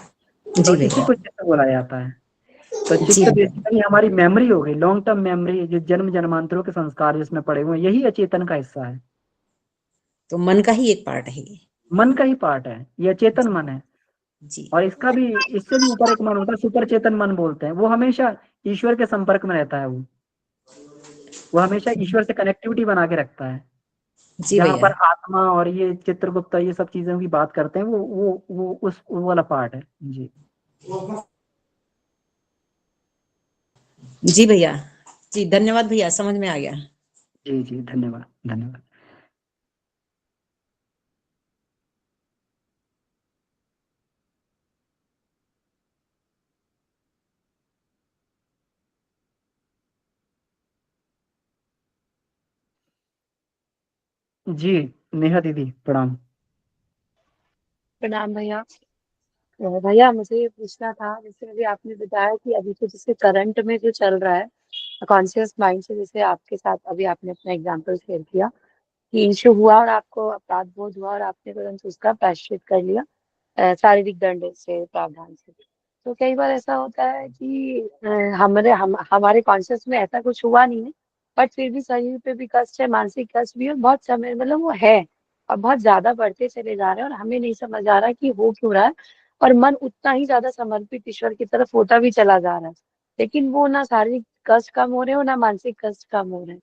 जी तो इसी भैया को चित्त बोला जाता है। तो जी चित्त भैया बेसिकली हमारी मेमोरी हो गई लॉन्ग टर्म मेमोरी जो जन्म जन्मांतरों के संस्कार जिसमें पड़े हुए हैं यही अचेतन का हिस्सा है। तो मन का ही एक पार्ट है ये मन का ही पार्ट है ये अचेतन मन है। जी और इसका भी इससे भी ऊपर एक मन होता है सुपर चेतन मन बोलते हैं। वो हमेशा ईश्वर के संपर्क में रहता है। वो हमेशा ईश्वर से कनेक्टिविटी बना के रखता है। जी जहाँ भैया पर आत्मा और ये चित्रगुप्त ये सब चीजों की बात करते हैं वो उस वो वाला पार्ट है। जी जी भैया जी धन्यवाद भैया समझ में आ गया। जी जी धन्यवाद धन्यवाद। जी नेहा दीदी प्रणाम। प्रणाम भैया। भैया मुझे ये पूछना था जैसे अभी आपने बताया कि अभी तो जैसे करंट में जो चल रहा है कॉन्शियस माइंड से जैसे आपके साथ अभी आपने अपना एग्जांपल शेयर किया कि इश्यू हुआ और आपको अपराध बोध हुआ और आपने तुरंत उसका प्रायश्चित कर लिया शारीरिक दंड से, प्रावधान से। तो कई बार ऐसा होता है कि हमारे कॉन्शियस में ऐसा कुछ हुआ नहीं है, बट फिर भी शरीर पे भी कष्ट है, मानसिक कष्ट भी, और बहुत समय मतलब वो है और बहुत ज्यादा बढ़ते चले जा रहे हैं और हमें नहीं समझ आ रहा कि हो क्यों रहा है, और मन उतना ही ज्यादा समर्पित ईश्वर की तरफ होता भी चला जा रहा है, लेकिन वो ना शारीरिक कष्ट कम हो रहे हो ना मानसिक कष्ट कम हो रहे हैं।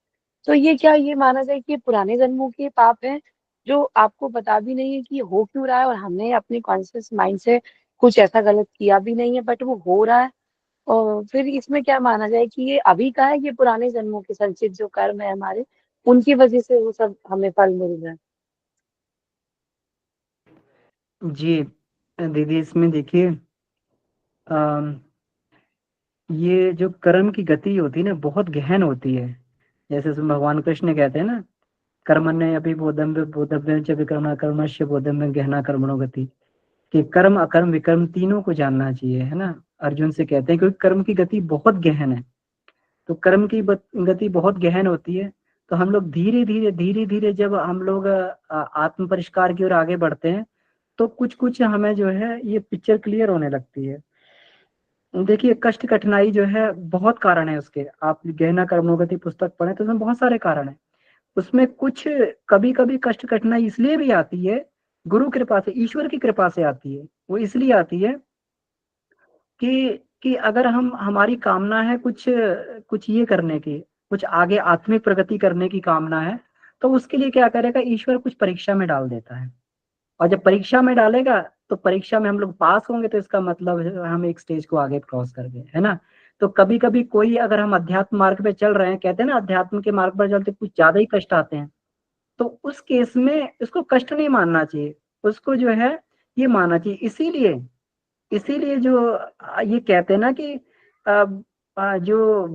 तो ये क्या ये माना जाए कि ये पुराने जन्मों के पाप हैं जो आपको पता भी नहीं है कि ये हो क्यों रहा है, और हमने अपने कॉन्शियस माइंड से कुछ ऐसा गलत किया भी नहीं है, बट वो हो रहा है। और फिर इसमें क्या माना जाए कि ये अभी का है, ये पुराने जन्मों के संचित जो कर्म है हमारे, उनकी वजह से वो सब हमें फल मिल रहा है। जी दीदी, इसमें देखिए ये जो कर्म की गति होती है ना, बहुत गहन होती है। जैसे उसमें भगवान कृष्ण कहते हैं ना, कर्मण्य अपि बोधव्यं च विकर्म कर्मस्य बोधव्यं गहना कर्मणो गति, कि कर्म अकर्म विकर्म तीनों को जानना चाहिए, है ना। अर्जुन से कहते हैं क्योंकि कर्म की गति बहुत गहन है, तो कर्म की गति बहुत गहन होती है। तो हम लोग धीरे धीरे जब हम लोग आत्म परिष्कार की ओर आगे बढ़ते हैं, तो कुछ कुछ हमें जो है ये पिक्चर क्लियर होने लगती है। देखिए कष्ट कठिनाई जो है बहुत कारण है उसके, आप गहना कर्मोगति पुस्तक पढ़े तो उसमें बहुत सारे कारण है। उसमें कुछ कभी कभी कष्ट कठिनाई इसलिए भी आती है, गुरु कृपा से, ईश्वर की कृपा से आती है। वो इसलिए आती है कि अगर हम, हमारी कामना है कुछ कुछ ये करने की, कुछ आगे आत्मिक प्रगति करने की कामना है, तो उसके लिए क्या करेगा, ईश्वर कुछ परीक्षा में डाल देता है। और जब परीक्षा में डालेगा तो परीक्षा में हम लोग पास होंगे, तो इसका मतलब है हम एक स्टेज को आगे क्रॉस कर गए, है ना। तो कभी कभी कोई, अगर हम अध्यात्म मार्ग पे चल रहे हैं, कहते हैं ना अध्यात्म के मार्ग पर चलते कुछ ज्यादा ही कष्ट आते हैं, तो उस केस में उसको कष्ट नहीं मानना चाहिए, उसको जो है ये मानना चाहिए। इसीलिए इसीलिए जो ये कहते हैं ना कि जो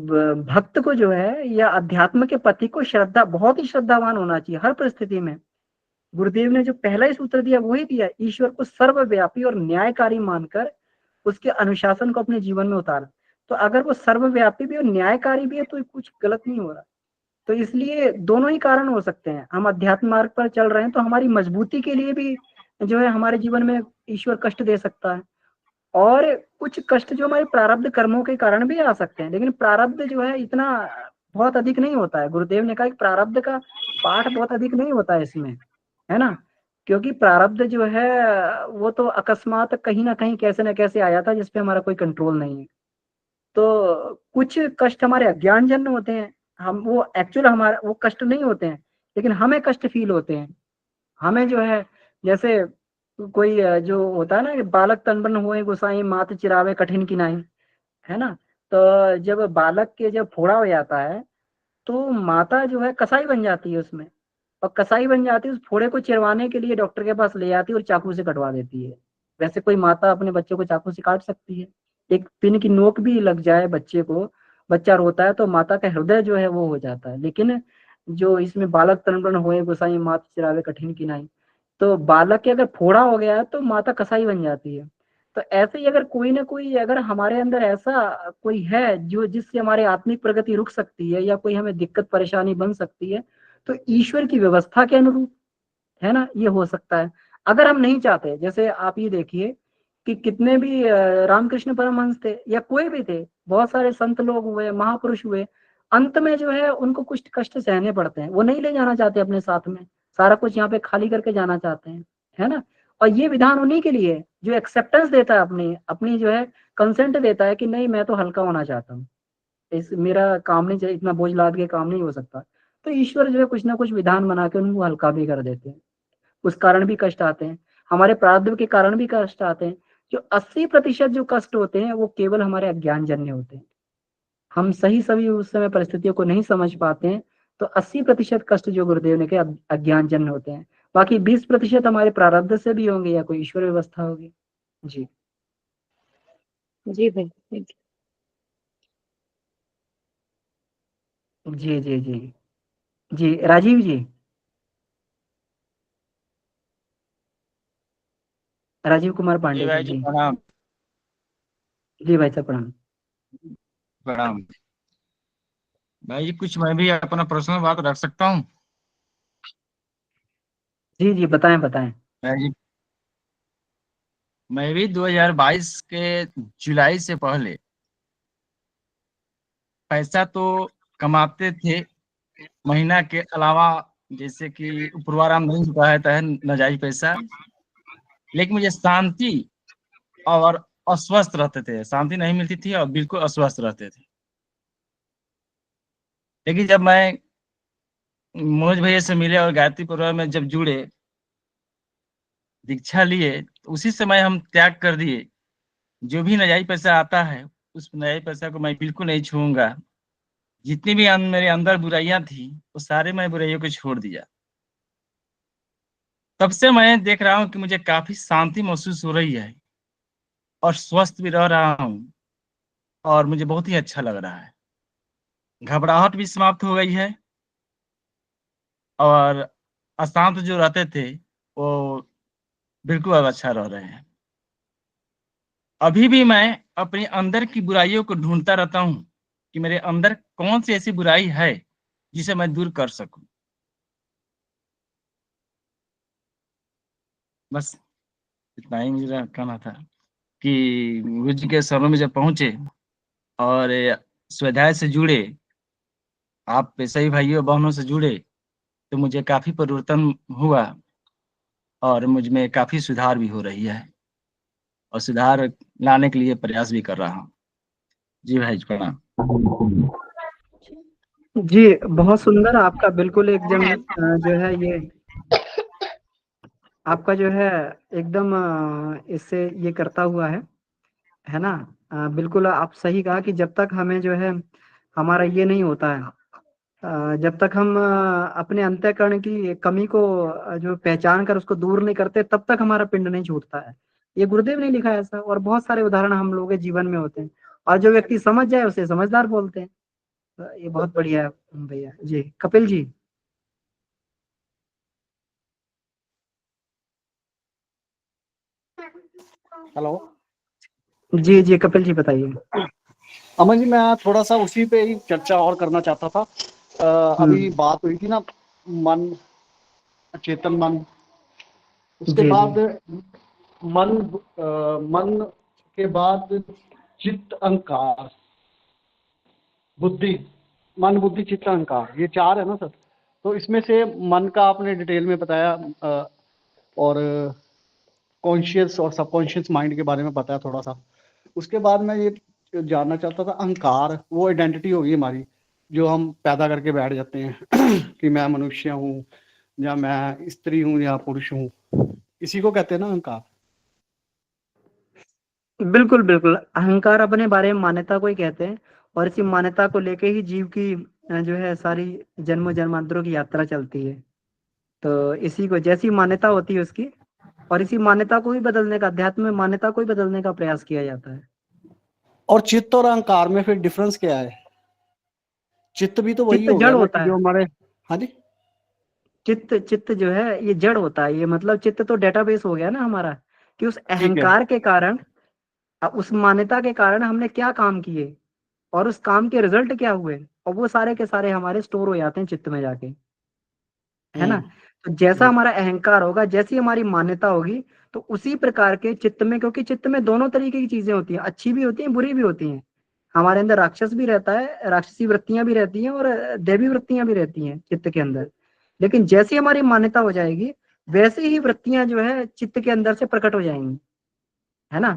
भक्त को जो है, या अध्यात्म के पति को श्रद्धा, बहुत ही श्रद्धावान होना चाहिए हर परिस्थिति में। गुरुदेव ने जो पहला ही सूत्र दिया वही दिया, ईश्वर को सर्वव्यापी और न्यायकारी मानकर उसके अनुशासन को अपने जीवन में उतार। तो अगर वो सर्वव्यापी भी और न्यायकारी भी है तो कुछ गलत नहीं हो रहा। तो इसलिए दोनों ही कारण हो सकते हैं। हम अध्यात्म मार्ग पर चल रहे हैं तो हमारी मजबूती के लिए भी जो है हमारे जीवन में ईश्वर कष्ट दे सकता है, और कुछ कष्ट जो हमारे प्रारब्ध कर्मों के कारण भी आ सकते हैं, लेकिन प्रारब्ध जो है इतना बहुत अधिक नहीं होता है। गुरुदेव ने कहा कि प्रारब्ध का पाठ बहुत अधिक नहीं होता है इसमें, है ना। क्योंकि प्रारब्ध जो है वो तो अकस्मात कहीं ना कहीं कैसे ना कैसे आया था, जिसपे हमारा कोई कंट्रोल नहीं है। तो कुछ कष्ट हमारे अज्ञान जन्य होते हैं, हम वो एक्चुअल हमारा वो कष्ट नहीं होते हैं, लेकिन हमें कष्ट फील होते हैं। हमें जो है, जैसे कोई जो होता है ना कि बालक तनबन हुए गोसाई मात चिरावे कठिन किनाई, है ना। तो जब बालक के जब फोड़ा हो जाता है तो माता जो है कसाई बन जाती है उसमें, और कसाई बन जाती है, उस फोड़े को चिरवाने के लिए डॉक्टर के पास ले जाती है और चाकू से कटवा देती है। वैसे कोई माता अपने बच्चे को चाकू से काट सकती है, एक पिन की नोक भी लग जाए बच्चे को, बच्चा रोता है तो माता का हृदय जो है वो हो जाता है। लेकिन जो इसमें बालक तनबन होए गोसाई मात चिरावे कठिन किनाई, तो बालक के अगर फोड़ा हो गया है तो माता कसाई बन जाती है। तो ऐसे ही अगर कोई ना कोई, अगर हमारे अंदर ऐसा कोई है जो जिससे हमारी आत्मिक प्रगति रुक सकती है, या कोई हमें दिक्कत परेशानी बन सकती है, तो ईश्वर की व्यवस्था के अनुरूप, है ना, ये हो सकता है। अगर हम नहीं चाहते, जैसे आप ये देखिए कि कितने भी रामकृष्ण परमहंस थे या कोई भी थे, बहुत सारे संत लोग हुए, महापुरुष हुए, अंत में जो है उनको कुछ कष्ट सहने पड़ते हैं, वो नहीं ले जाना चाहते अपने साथ में, सारा कुछ यहाँ पे खाली करके जाना चाहते हैं, है ना। और ये विधान उन्हीं के लिए जो एक्सेप्टेंस देता है, अपनी अपनी जो है कंसेंट देता है कि नहीं मैं तो हल्का होना चाहता हूँ, इस मेरा काम नहीं चाहिए, इतना बोझ लाद के काम नहीं हो सकता। तो ईश्वर जो है कुछ ना कुछ विधान बना के उनको हल्का भी कर देते हैं, उस कारण भी कष्ट आते हैं, हमारे प्रारब्ध के कारण भी कष्ट आते हैं। जो 80% जो कष्ट होते हैं वो केवल हमारे अज्ञान जन्य होते हैं, हम सही सभी उस समय परिस्थितियों को नहीं समझ पाते हैं। तो 80% कष्ट जो गुरुदेव ने कहा अज्ञान जन्य होते हैं, बाकी 20% हमारे प्रारब्ध से भी होंगे या कोई ईश्वर व्यवस्था होगी। जी जी भाई, थैंक जी जी जी जी राजीव जी, राजीव कुमार जी पांडे भाई जी, जी जी प्रणाम। जी भाई साहब प्रणाम। प्रणाम भाई जी, कुछ मैं भी अपना पर्सनल बात रख सकता हूँ? जी जी, बताएं बताएं। मैं मैं भी 2022 के जुलाई से पहले पैसा तो कमाते थे, महीना के अलावा, जैसे कि उपरवाराम नहीं चुका है तय नाजायज पैसा, लेकिन मुझे शांति और अस्वस्थ रहते थे, शांति नहीं मिलती थी और बिल्कुल अस्वस्थ रहते थे। लेकिन जब मैं मनोज भैया से मिले और गायत्री परिवार में जब जुड़े, दीक्षा लिए, तो उसी समय हम त्याग कर दिए। जो भी नाजायज पैसा आता है, उस नाजायज पैसा को मैं बिल्कुल नहीं छूऊंगा। जितनी भी मेरे अंदर बुराइयां थी, वो सारे मैं बुराइयों को छोड़ दिया। तब से मैं देख रहा हूँ कि मुझे काफी शांति महसूस हो रही है और स्वस्थ भी रह रहा हूँ, और मुझे बहुत ही अच्छा लग रहा है। घबराहट भी समाप्त हो गई है, और अशांत जो रहते थे वो बिल्कुल अब अच्छा रह रहे हैं। अभी भी मैं अपने अंदर की बुराइयों को ढूंढता रहता हूँ कि मेरे अंदर कौन सी ऐसी बुराई है जिसे मैं दूर कर सकूं। बस इतना ही मेरा कहना था कि गुरु जी के शरणों में जब पहुंचे और स्वाध्याय से जुड़े, आप सही भाइयों बहनों से जुड़े, तो मुझे काफी परिवर्तन हुआ और मुझ में काफी सुधार भी हो रही है, और सुधार लाने के लिए प्रयास भी कर रहा हूँ। जी भाई, प्रणाम। जी, बहुत सुंदर आपका बिल्कुल एकदम जो है ये आपका जो है एकदम इससे ये करता हुआ है ना। बिल्कुल आप सही कहा कि जब तक हमें जो है हमारा ये नहीं होता है, जब तक हम अपने अंतःकरण की कमी को जो पहचान कर उसको दूर नहीं करते, तब तक हमारा पिंड नहीं छूटता है। ये गुरुदेव ने लिखा है ऐसा, और बहुत सारे उदाहरण हम लोगों के जीवन में होते हैं, और जो व्यक्ति समझ जाए उसे समझदार बोलते हैं। तो ये बहुत बढ़िया है भैया जी। कपिल जी। हेलो। जी जी, कपिल जी बताइए। अमन जी, मैं थोड़ा सा उसी पे ही चर्चा और करना चाहता था। अभी बात हुई थी ना, मन, चेतन मन, उसके जी बाद जी मन, मन के बाद चित्त, अहंकार, बुद्धि। मन, बुद्धि, चित्त, अहंकार, ये चार है ना सर। तो इसमें से मन का आपने डिटेल में बताया, और कॉन्शियस और सबकॉन्शियस माइंड के बारे में बताया थोड़ा सा। उसके बाद मैं ये जानना चाहता था, अहंकार वो आइडेंटिटी होगी हमारी जो हम पैदा करके बैठ जाते हैं कि मैं मनुष्य हूँ, या मैं स्त्री हूँ, या पुरुष हूँ, इसी को कहते हैं ना अहंकार। बिल्कुल बिल्कुल, अहंकार अपने बारे में मान्यता को ही कहते हैं, और इसी मान्यता को लेके ही जीव की जो है सारी जन्म जन्मांतरों की यात्रा चलती है। तो इसी को जैसी मान्यता होती है उसकी, और इसी मान्यता को ही बदलने का, अध्यात्म में मान्यता को ही बदलने का प्रयास किया जाता है। और चित्त और अहंकार में फिर डिफरेंस क्या है? चित्त भी तो वही चित्त हो जड़ गया ना कि होता है। जो हमारे। हाँ जी। चित्त चित्त जो है ये जड़ होता है। ये मतलब चित्त तो डेटाबेस हो गया ना हमारा, कि उस ठीक है। अहंकार के कारण, उस मान्यता के कारण हमने क्या काम किए, और उस काम के रिजल्ट क्या हुए, और वो सारे के सारे हमारे स्टोर हो जाते हैं चित्त में जाके, है ना। तो जैसा बिल्कुल। हमारा अहंकार होगा, जैसी हमारी मान्यता होगी, तो उसी प्रकार के चित्त में, क्योंकि चित्त में दोनों तरीके की चीजें होती हैं, अच्छी भी होती हैं बुरी भी होती हैं। हमारे अंदर राक्षस भी रहता है, राक्षसी वृत्तियां भी रहती हैं, और दैवी वृत्तियां भी रहती हैं चित्त के अंदर। लेकिन जैसी हमारी मान्यता हो जाएगी, वैसे ही वृत्तियां जो है चित्त के अंदर से प्रकट हो जाएंगी, है ना।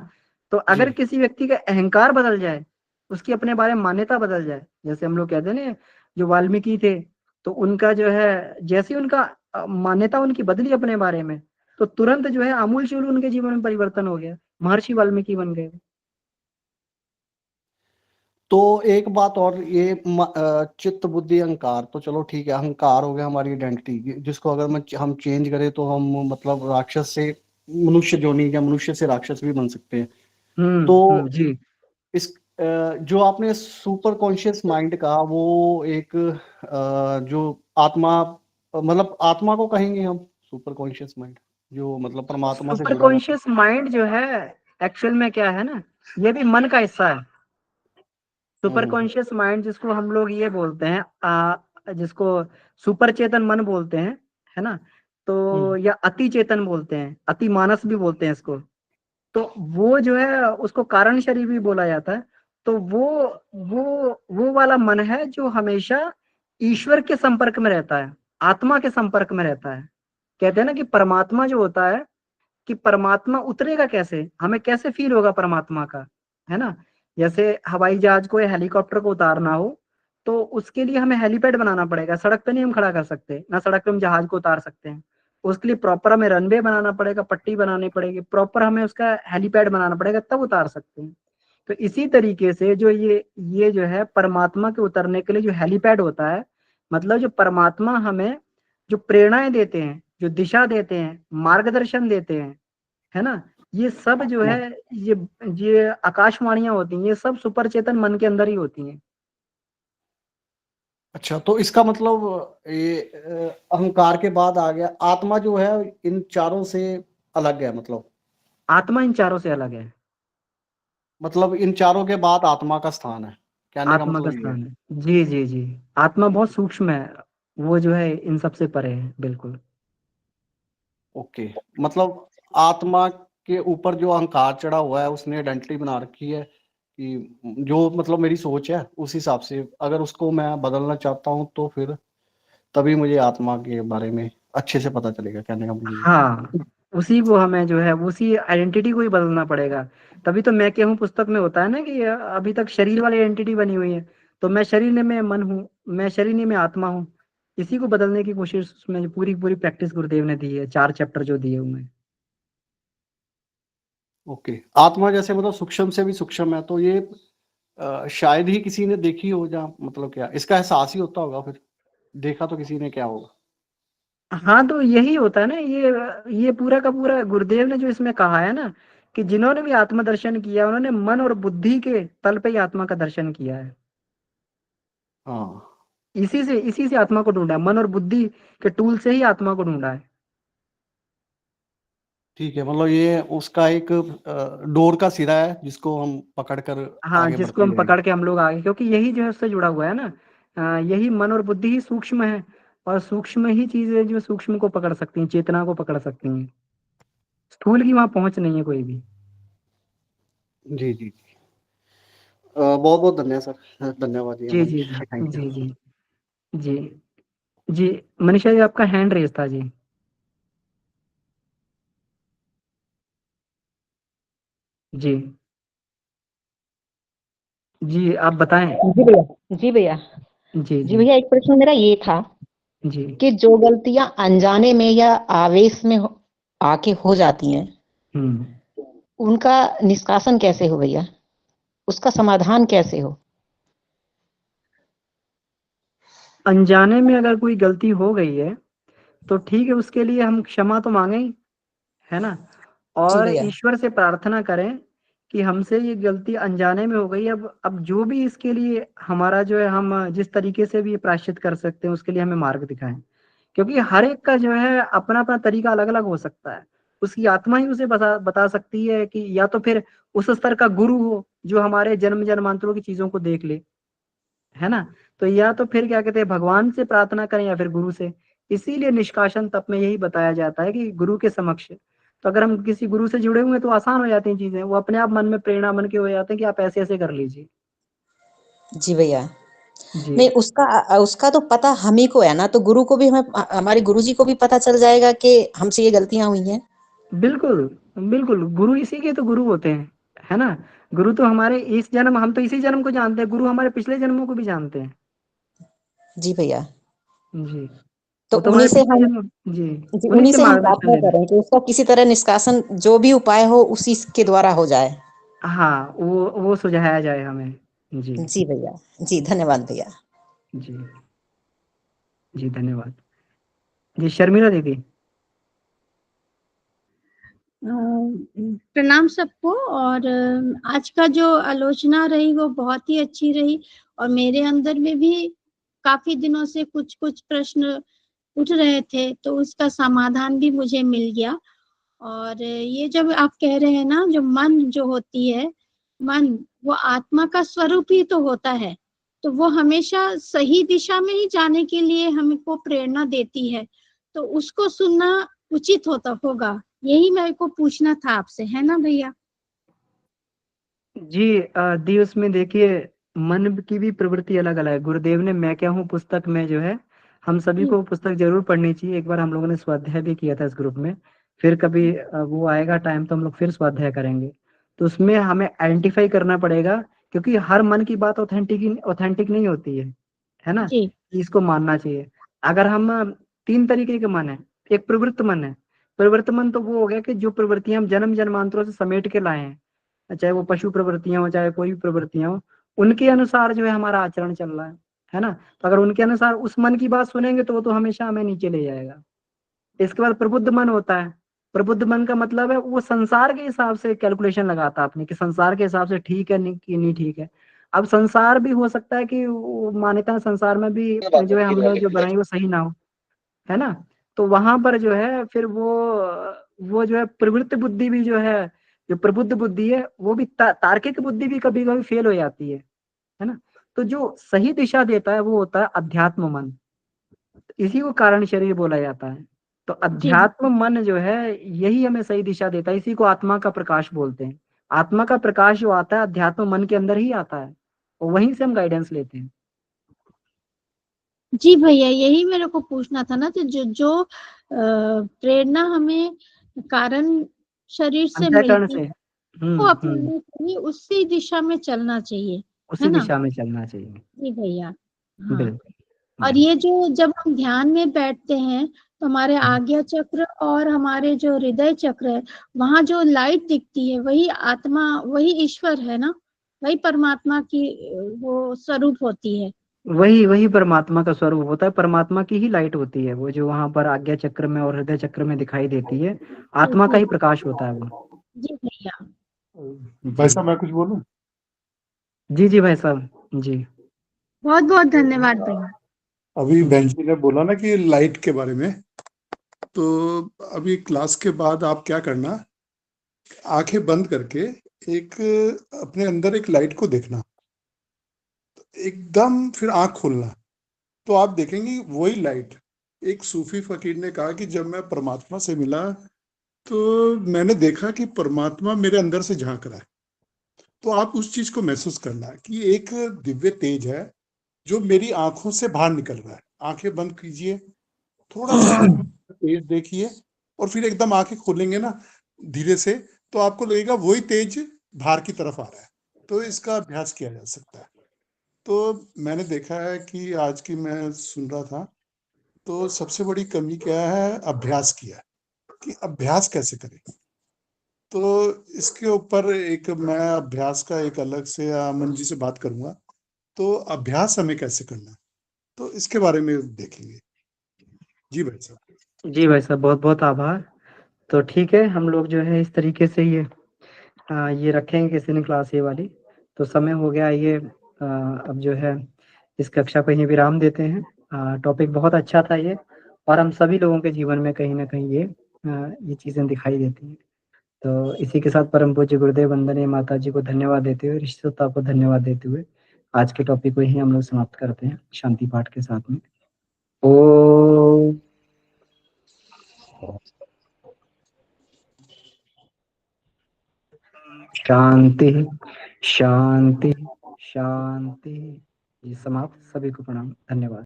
तो जी। अगर किसी व्यक्ति का अहंकार बदल जाए, उसकी अपने बारे में मान्यता बदल जाए, जैसे हम लोग कहते हैं ना, जो वाल्मीकि थे, तो उनका जो है जैसे उनका मान्यता उनकी बदली अपने बारे में, तो तुरंत जो है आमूल चूल उनके जीवन में परिवर्तन हो गया, महर्षि वाल्मीकि बन गए। तो एक बात और, ये चित्त, बुद्धि, अहंकार तो चलो ठीक है। अहंकार हो गया हमारी आइडेंटिटी, जिसको अगर हम चेंज करें तो हम मतलब राक्षस से मनुष्य जोनी, या मनुष्य से राक्षस भी बन सकते हैं। तो जी। इस जो आपने सुपर कॉन्शियस माइंड का, वो एक जो आत्मा, मतलब आत्मा को कहेंगे हम, सुपर कॉन्शियस माइंड जो मतलब परमात्मा से सुपर जुड़ा रहता कॉन्शियस माइंड जो है, एक्चुअल में क्या है ना, ये भी मन का हिस्सा है। है। सुपर कॉन्शियस माइंड जिसको हम लोग ये बोलते हैं, जिसको सुपर चेतन मन बोलते हैं, है ना। तो या अति चेतन बोलते हैं, अति मानस भी बोलते हैं इसको। तो वो जो है उसको कारण शरीर भी बोला जाता है। तो वो वाला मन है जो हमेशा ईश्वर के संपर्क में रहता है, आत्मा के संपर्क में रहता है। कहते हैं ना कि परमात्मा जो होता है, कि परमात्मा उतरेगा कैसे, हमें कैसे फील होगा परमात्मा का, है ना। जैसे हवाई जहाज को या हेलीकॉप्टर को उतारना हो तो उसके लिए हमें हेलीपैड बनाना पड़ेगा, सड़क पे नहीं हम खड़ा कर सकते ना, सड़क पे हम जहाज को उतार सकते हैं। उसके लिए प्रॉपर हमें रनवे बनाना पड़ेगा, पट्टी बनानी पड़ेगी, प्रॉपर हमें उसका हेलीपैड बनाना पड़ेगा, तब उतार सकते हैं। तो इसी तरीके से जो ये जो है परमात्मा के उतरने के लिए जो हेलीपैड होता है, मतलब जो परमात्मा हमें जो प्रेरणाएं देते हैं, जो दिशा देते हैं, मार्गदर्शन देते हैं, है ना, ये सब जो है ये आकाशवाणियां होती हैं, ये सब सुपर चेतन मन के अंदर ही होती हैं। अच्छा, तो इसका मतलब ये अहंकार के बाद आ गया आत्मा जो है इन चारों से अलग है, आत्मा इन चारों से अलग है, मतलब इन चारों के बाद आत्मा का स्थान है, कहने का आत्मा का मतलब ये है। स्थान है। जी जी जी, आत्मा बहुत सूक्ष्म है, वो जो है इन सबसे परे है, बिल्कुल। ओके, मतलब आत्मा के ऊपर जो अहंकार चढ़ा हुआ है उसने आइडेंटिटी बना रखी है कि जो मतलब मेरी सोच है उस हिसाब से अगर उसको मैं बदलना चाहता हूँ तो फिर तभी मुझे आत्मा के बारे में अच्छे से पता चलेगा, कहने का मतलब ये। हाँ, उसी को हमें जो है उसी आइडेंटिटी को ही बदलना पड़ेगा। तभी तो मैं क्या हूँ पुस्तक में होता है ना कि अभी तक शरीर वाली आइडेंटिटी बनी हुई है, तो मैं शरीर में मैं मन हूँ, मैं शरीर में मैं आत्मा हूँ। इसी को बदलने की कोशिश उसमें जो पूरी पूरी प्रैक्टिस गुरुदेव ने दी है, 4 चैप्टर जो दिए हुए हैं। ओके, आत्मा जैसे मतलब सूक्ष्म से भी सूक्ष्म है, तो ये शायद ही किसी ने देखी हो, जहाँ मतलब क्या इसका एहसास ही होता होगा, फिर देखा तो किसी ने क्या होगा। हाँ, तो यही होता है ना, ये पूरा का पूरा गुरुदेव ने जो इसमें कहा है ना, कि जिन्होंने भी आत्म दर्शन किया उन्होंने मन और बुद्धि के तल पे ही आत्मा का दर्शन किया है। हाँ इसी से आत्मा को ढूंढा है, मन और बुद्धि के टूल से ही आत्मा को ढूंढा है। ठीक है, मतलब ये उसका एक डोर का सिरा है जिसको हम पकड़ कर हाँ, आगे जिसको बढ़ते हम जाएंगे। पकड़ के हम लोग आगे, क्योंकि यही जो है उससे जुड़ा हुआ है ना। यही मन और बुद्धि ही सूक्ष्म है, और सूक्ष्म ही चीजें जो सूक्ष्म को पकड़ सकती हैं, चेतना को पकड़ सकती हैं। स्थूल की वहां पहुंच नहीं है कोई भी। जी जी, बहुत बहुत धन्यवाद सर, धन्यवाद जी, जी अमन जी जी, जी थैंक यू। जी जी जी जी। मनीषा जी, आपका हैंड रेज था जी। जी जी, आप बताएं। जी भैया, जी भैया, जी जी जी भैया, एक प्रश्न मेरा ये था जी कि जो गलतियां अनजाने में या आवेश में आके हो जाती हैं, हम्म। उनका निष्कासन कैसे हो भैया, उसका समाधान कैसे हो? अनजाने में अगर कोई गलती हो गई है तो ठीक है, उसके लिए हम क्षमा तो मांगे ही, है ना, जी और भैया। ईश्वर से प्रार्थना करें कि हमसे ये गलती अनजाने में हो गई। अब जो भी इसके लिए हमारा जो है, हम जिस तरीके से भी ये प्रायश्चित कर सकते हैं उसके लिए हमें मार्ग दिखाएं। क्योंकि हर एक का जो है अपना अपना तरीका अलग अलग हो सकता है। उसकी आत्मा ही उसे बता सकती है कि या तो फिर उस स्तर का गुरु हो जो हमारे जन्म जन्मांतरों की चीजों को देख ले, है ना। तो या तो फिर क्या कहते हैं, भगवान से प्रार्थना करें या फिर गुरु से। इसीलिए निष्कासन तप में यही बताया जाता है कि गुरु के समक्ष, तो अगर हम किसी गुरु से जुड़े हुए हैं तो आसान हो जाती हैं चीजें, वो अपने आप मन में प्रेरणा मन के हो जाते हैं कि आप ऐसे ऐसे कर लीजिए। जी भैया, जी नहीं उसका उसका तो पता हम ही को है ना, तो गुरु को भी, हमें हमारे गुरु जी को भी पता चल जाएगा कि हमसे ये गलतियां हुई हैं। बिल्कुल बिल्कुल, गुरु इसी के तो गुरु होते हैं, है ना। गुरु तो हमारे इस जन्म, हम तो इसी जन्म को जानते हैं, गुरु हमारे पिछले जन्मों को भी जानते हैं। जी भैया, जी, तो वो तो उन्हीं हमारे से पिछले हम जन्म। जी, जी उन्हीं उन्हीं से से हम मार्गदर्शन प्रार्थना लेना। करें कि उसका किसी तरह निष्कासन जो भी उपाय हो उसी के द्वारा हो जाए। हाँ, वो सुझाया जाए हमें। जी जी भैया, जी धन्यवाद भैया। जी जी, धन्यवाद। जी, शर्मिला दीदी। प्रणाम सबको। और आज का जो आलोचना रही वो बहुत ही अच्छी रही, और मेरे अंदर में भी काफी दिनों से कुछ कुछ प्रश्न उठ रहे थे, तो उसका समाधान भी मुझे मिल गया। और ये जब आप कह रहे हैं ना, जो मन जो होती है, मन वो आत्मा का स्वरूप ही तो होता है, तो वो हमेशा सही दिशा में ही जाने के लिए हमको प्रेरणा देती है। तो उसको सुनना उचित होगा। यही मेरे को पूछना था आपसे, है ना भैया? जी दी उसमें देखिए मन की भी प्रवृत्ति अलग अलग है। गुरुदेव ने मैं क्या हूँ पुस्तक में जो है हम सभी को पुस्तक जरूर पढ़नी चाहिए। एक बार हम लोगों ने स्वाध्याय भी किया था इस ग्रुप में, फिर कभी वो आएगा टाइम तो हम लोग फिर स्वाध्याय करेंगे। तो उसमें हमें आइडेंटिफाई करना पड़ेगा, क्योंकि हर मन की बात ऑथेंटिक नहीं होती है ना? जी इसको मानना चाहिए। अगर हम 3 तरीके के मन है। एक प्रवृत्त मन है। प्रवृत्त मन तो वो हो गया कि जो प्रवृत्तियां हम जन्म जन्मांतरों से समेट के लाए हैं, चाहे वो पशु प्रवृत्तियां हो चाहे कोई भी प्रवृत्तियां हो, उनके अनुसार जो है हमारा आचरण चल रहा है ना? तो अगर उनके अनुसार उस मन की बात सुनेंगे तो वो तो हमेशा हमें नीचे ले जाएगा। इसके बाद प्रबुद्ध मन होता है। प्रबुद्ध मन का मतलब है वो संसार के हिसाब से कैलकुलेशन लगाता है अपने, कि संसार के हिसाब से ठीक है नहीं कि नहीं ठीक है। अब संसार भी हो सकता है कि वो मान्यता संसार में भी जो है हमने जो बनाई वो सही ना हो, है ना? तो वहां पर जो है फिर वो जो है प्रवृत्त बुद्धि भी जो है, जो प्रबुद्ध बुद्धि है वो भी तार्किक बुद्धि भी कभी कभी फेल हो जाती है ना? तो जो सही दिशा देता है वो होता है अध्यात्म मन। इसी को कारण शरीर बोला जाता है। तो जी अध्यात्म मन जो है यही हमें सही दिशा देता है। इसी को आत्मा का प्रकाश बोलते हैं। आत्मा का प्रकाश जो आता है अध्यात्म मन के अंदर ही आता है, और वहीं से हम गाइडेंस लेते हैं। जी भैया, यही मेरे को पूछना था ना, कि जो प्रेरणा हमें कारण शरीर से अंतःकरण मिलती से है वो अपनाना चाहिए, उसी दिशा में चलना चाहिए, उसी है ना? दिशा में चलना चाहिए। जी भैया। हाँ। बिल्कुल। और ये जो जब हम ध्यान में बैठते हैं तो हमारे आज्ञा चक्र और हमारे जो हृदय चक्र है, वहां जो लाइट दिखती है वही आत्मा, वही ईश्वर है ना? वही परमात्मा की वो स्वरूप होती है। वही वही परमात्मा का स्वरूप होता है। परमात्मा की ही लाइट होती है वो, जो वहां पर आज्ञा चक्र में और हृदय चक्र में दिखाई देती है। आत्मा का ही प्रकाश होता है वो। जी भैया। भाई साहब मैं कुछ बोलूं? जी जी भाई साहब जी। बहुत बहुत धन्यवाद भैया। अभी बेंजी ने बोला ना कि लाइट के बारे में, तो अभी क्लास के बाद आप क्या करना, आंखें बंद करके एक अपने अंदर एक लाइट को देखना, एकदम फिर आंख खोलना, तो आप देखेंगे वही लाइट। एक सूफी फकीर ने कहा कि जब मैं परमात्मा से मिला तो मैंने देखा कि परमात्मा मेरे अंदर से झांक रहा है। तो आप उस चीज को महसूस करना कि एक दिव्य तेज है जो मेरी आंखों से बाहर निकल रहा है। आंखें बंद कीजिए, थोड़ा सा तेज देखिए, और फिर एकदम आंखें खोलेंगे ना धीरे से, तो आपको लगेगा वही तेज बाहर की तरफ आ रहा है। तो इसका अभ्यास किया जा सकता है। तो मैंने देखा है कि आज की मैं सुन रहा था, तो सबसे बड़ी कमी क्या है, अभ्यास की है कि अभ्यास कैसे करें। तो इसके ऊपर एक मैं अभ्यास का एक अलग से अमन जी से बात करूंगा, तो अभ्यास हमें कैसे करना है, तो इसके बारे में देखेंगे। जी भाई साहब। जी भाई साहब बहुत बहुत आभार। तो ठीक है, हम लोग जो है इस तरीके से ये रखेंगे किसी ने क्लास ये वाली। तो समय हो गया, ये अब जो है इस कक्षा को यहीं विराम देते हैं। टॉपिक बहुत अच्छा था ये, और हम सभी लोगों के जीवन में कहीं ना कहीं ये चीजें दिखाई देती हैं। तो इसी के साथ परम पूज्य गुरुदेव वंदनीय माता जी को धन्यवाद देते हुए, ऋषिता को धन्यवाद देते हुए आज के टॉपिक को यहीं हम लोग समाप्त करते हैं शांति पाठ के साथ में। ओ शांति शांति शांति। ये समाप्त। सभी को प्रणाम, धन्यवाद।